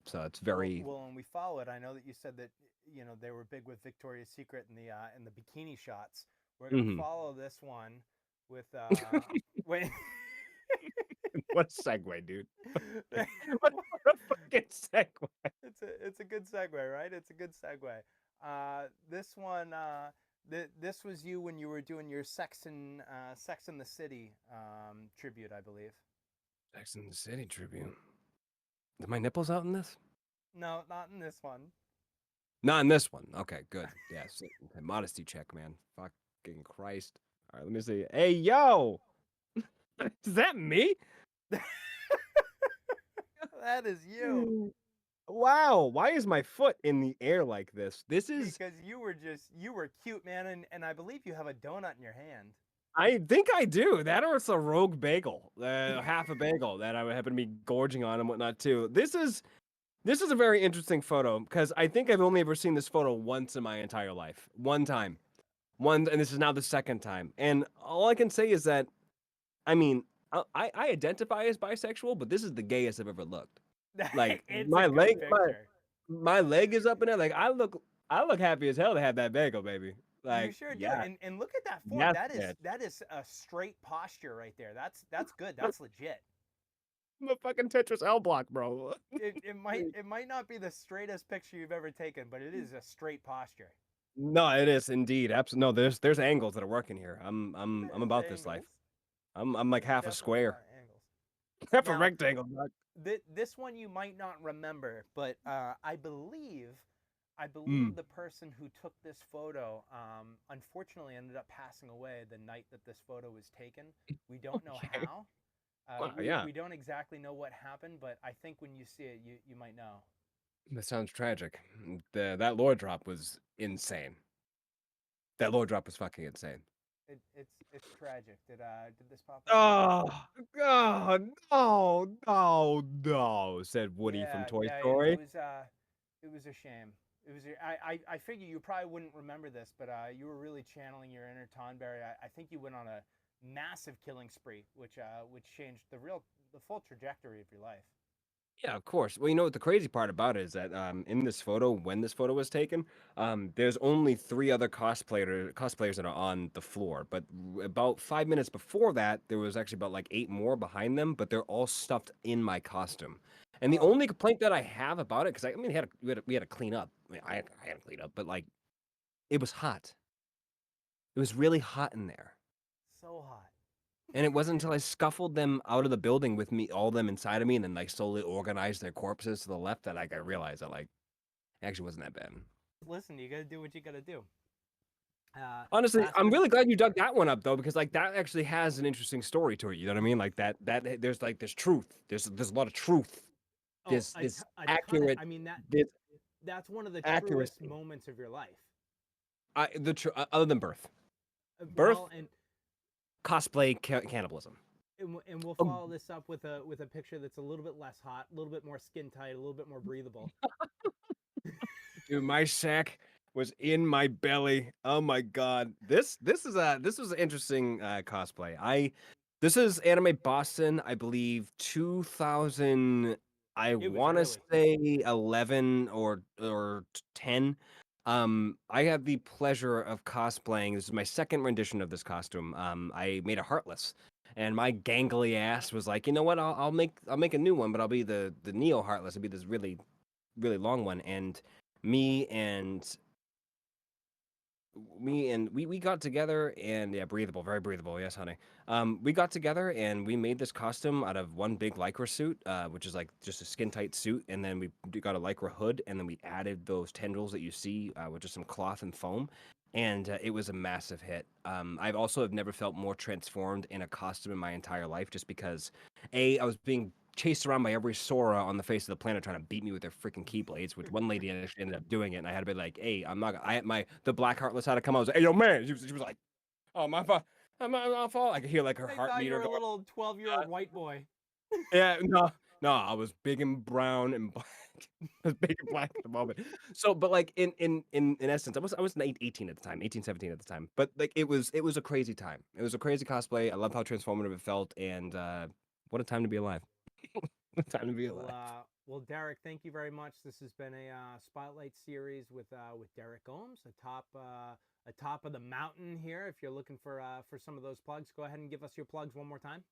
Speaker 2: So it's very.
Speaker 1: Well, and we follow it. I know that you said that they were big with Victoria's Secret in the bikini shots. We're gonna
Speaker 2: Mhm.
Speaker 1: follow this one with wait.
Speaker 2: What a segue, dude. What a fucking segue.
Speaker 1: It's a good segue, right? It's a good segue. This one, this was you when you were doing your Sex in the City tribute, I believe.
Speaker 2: Sex and the City tribute. Are my nipples out in this?
Speaker 1: No, not in this one.
Speaker 2: Not in this one. Okay, good. Yes. Okay, modesty check, man. Fucking Christ. All right, let me see. Hey, yo! Is that me?
Speaker 1: That is you.
Speaker 2: Mm. Wow. Why is my foot in the air like this? This is.
Speaker 1: Because you were cute, man, and I believe you have a donut in your hand.
Speaker 2: I think I do. That or it's a rogue bagel, half a bagel that I would happen to be gorging on and whatnot too. This is a very interesting photo because I think I've only ever seen this photo once in my entire life. One time. And this is now the second time. And all I can say is that, I mean, I identify as bisexual, but this is the gayest I've ever looked. Like
Speaker 1: It's a
Speaker 2: my
Speaker 1: good
Speaker 2: leg, my
Speaker 1: picture.
Speaker 2: my leg is up in there. Like I look happy as hell to have that bagel, baby.
Speaker 1: You
Speaker 2: Like,
Speaker 1: sure do.
Speaker 2: yeah,
Speaker 1: And look at that form.
Speaker 2: yes, bitch.
Speaker 1: That is a straight posture right there. That's good. That's legit.
Speaker 2: I'm a fucking Tetris L block, bro.
Speaker 1: It might not be the straightest picture you've ever taken, but it is a straight posture.
Speaker 2: No, it is indeed. Absolutely. No, there's angles that are working here. I'm
Speaker 1: There's
Speaker 2: about this life.
Speaker 1: angles.
Speaker 2: I'm like
Speaker 1: There's
Speaker 2: half a
Speaker 1: definitely
Speaker 2: square,
Speaker 1: angles.
Speaker 2: half a
Speaker 1: Now,
Speaker 2: rectangle. Doc.
Speaker 1: this one you might not remember, but I believe
Speaker 2: Mm.
Speaker 1: the person who took this photo unfortunately ended up passing away the night that this photo was taken. We don't know
Speaker 2: Okay.
Speaker 1: how.
Speaker 2: Wow, yeah.
Speaker 1: We don't exactly know what happened, but I think when you see it, you might know.
Speaker 2: That sounds tragic. That lore drop was insane. That lore drop was fucking insane.
Speaker 1: It's tragic. Did this pop up yet?
Speaker 2: Oh, God, no, no, no, said Woody from
Speaker 1: Yeah,
Speaker 2: Toy
Speaker 1: yeah.
Speaker 2: Story.
Speaker 1: It was a shame. I figure you probably wouldn't remember this, but you were really channeling your inner Tonberry. I think you went on a massive killing spree, which changed the full trajectory of your life.
Speaker 2: Yeah, of course. Well, you know what the crazy part about it is that in this photo, when this photo was taken, there's only three other cosplayers that are on the floor. But about 5 minutes before that, there was actually about like eight more behind them, but they're all stuffed in my costume. And the
Speaker 1: Oh,
Speaker 2: only complaint that I have about it, because I mean, we had to clean up. I mean, I had to clean up, but like, it was hot. It was really hot in there.
Speaker 1: so hot.
Speaker 2: And it wasn't until I scuffled them out of the building with me, all of them inside of me, and then like slowly organized their corpses to the left that like I realized that like it actually wasn't that bad.
Speaker 1: Listen, you gotta do what you gotta do.
Speaker 2: Honestly,
Speaker 1: Last
Speaker 2: I'm
Speaker 1: but
Speaker 2: really glad you dug that one up though, because like that actually has an interesting story to it. You know what I mean? Like there's truth. There's a lot of truth.
Speaker 1: oh,
Speaker 2: This
Speaker 1: a ton of.
Speaker 2: accurate
Speaker 1: I mean
Speaker 2: this
Speaker 1: that's one of the truest
Speaker 2: accuracy.
Speaker 1: moments of your life.
Speaker 2: Other than birth,
Speaker 1: Well,
Speaker 2: birth cosplay cannibalism.
Speaker 1: and we'll
Speaker 2: Oh,
Speaker 1: follow this up with a picture that's a little bit less hot, a little bit more skin tight, a little bit more breathable.
Speaker 2: dude, my sack was in my belly. Oh my god. This was an interesting cosplay. This is Anime Boston, I believe 2000 I
Speaker 1: It was
Speaker 2: want to
Speaker 1: early.
Speaker 2: say 11 or 10. I had the pleasure of cosplaying. This is my second rendition of this costume. I made a Heartless. And my gangly ass was like, you know what? I'll make a new one, but I'll be the Neo Heartless. It'll be this really long one. And me and we got together and yeah, breathable, very breathable. Yes, honey. We got together and we made this costume out of one big lycra suit, which is like just a skin tight suit, and then we got a lycra hood, and then we added those tendrils that you see, with just some cloth and foam, and it was a massive hit. I've also have never felt more transformed in a costume in my entire life, just because, I was being chased around by every Sora on the face of the planet trying to beat me with their freaking keyblades, which one lady actually ended up doing it, and I had to be like, "Hey, I'm not." I had the Black Heartless had to come out. I was like, "Hey, yo, man!" She was like, "Oh, my fault, my fault." I could hear like her
Speaker 1: I
Speaker 2: heart
Speaker 1: thought you
Speaker 2: meter
Speaker 1: were a
Speaker 2: going.
Speaker 1: little 12-year-old white boy.
Speaker 2: Yeah, no, no, I was big and brown and black. I was big and black at the moment. So, but like in essence, I was 18 at the time, 18, 17 at the time. But like it was a crazy time. It was a crazy cosplay. I love how transformative it felt, and what a time to be alive. What a time to be alive.
Speaker 1: Well, Derek, thank you very much. This has been a spotlight series with Derek Gomes, atop of the mountain here. If you're looking for some of those plugs, go ahead and give us your plugs one more time.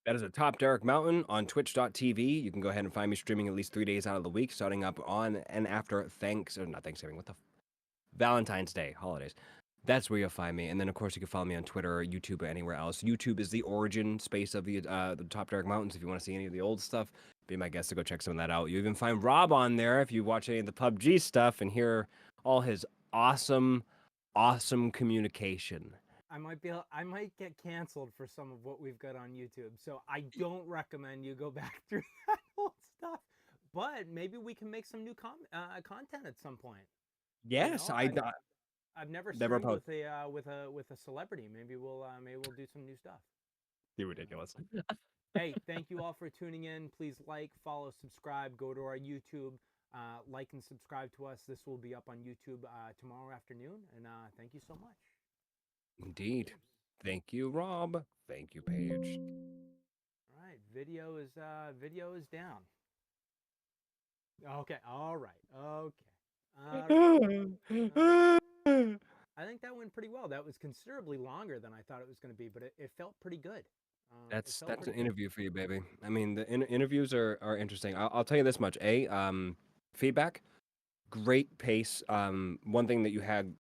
Speaker 2: That is a top Derek Mountain on twitch.tv. You can go ahead and find me streaming at least 3 days out of the week, starting up on and after not Thanksgiving, what the Valentine's Day holidays. That's where you'll find me. And then, of course, you can follow me on Twitter, or YouTube, or anywhere else. YouTube is the origin space of the Top Dark Mountains. If you want to see any of the old stuff, be my guest to go check some of that out. You even find Rob on there if you watch any of the PUBG stuff and hear all his awesome, awesome communication.
Speaker 1: I might get canceled for some of what we've got on YouTube, so I don't recommend you go back through that old stuff. But maybe we can make some new content at some point. You
Speaker 2: Yes,
Speaker 1: know, I've never
Speaker 2: never
Speaker 1: streamed
Speaker 2: post.
Speaker 1: with a celebrity. Maybe we'll do some new stuff.
Speaker 2: You're ridiculous.
Speaker 1: Hey, thank you all for tuning in. Please like, follow, subscribe. Go to our YouTube, like and subscribe to us. This will be up on YouTube tomorrow afternoon. And thank you so much.
Speaker 2: Indeed.
Speaker 1: Cheers.
Speaker 2: Thank you, Rob. Thank you, Paige.
Speaker 1: All right, video is down. Okay, all right, okay, all right. All right. I think that went pretty well. That was considerably longer than I thought it was going to be, but it felt pretty good. It felt
Speaker 2: That's an
Speaker 1: pretty good.
Speaker 2: interview for you, baby. I mean, the interviews are interesting. I'll tell you this much. Feedback, great pace. One thing that you had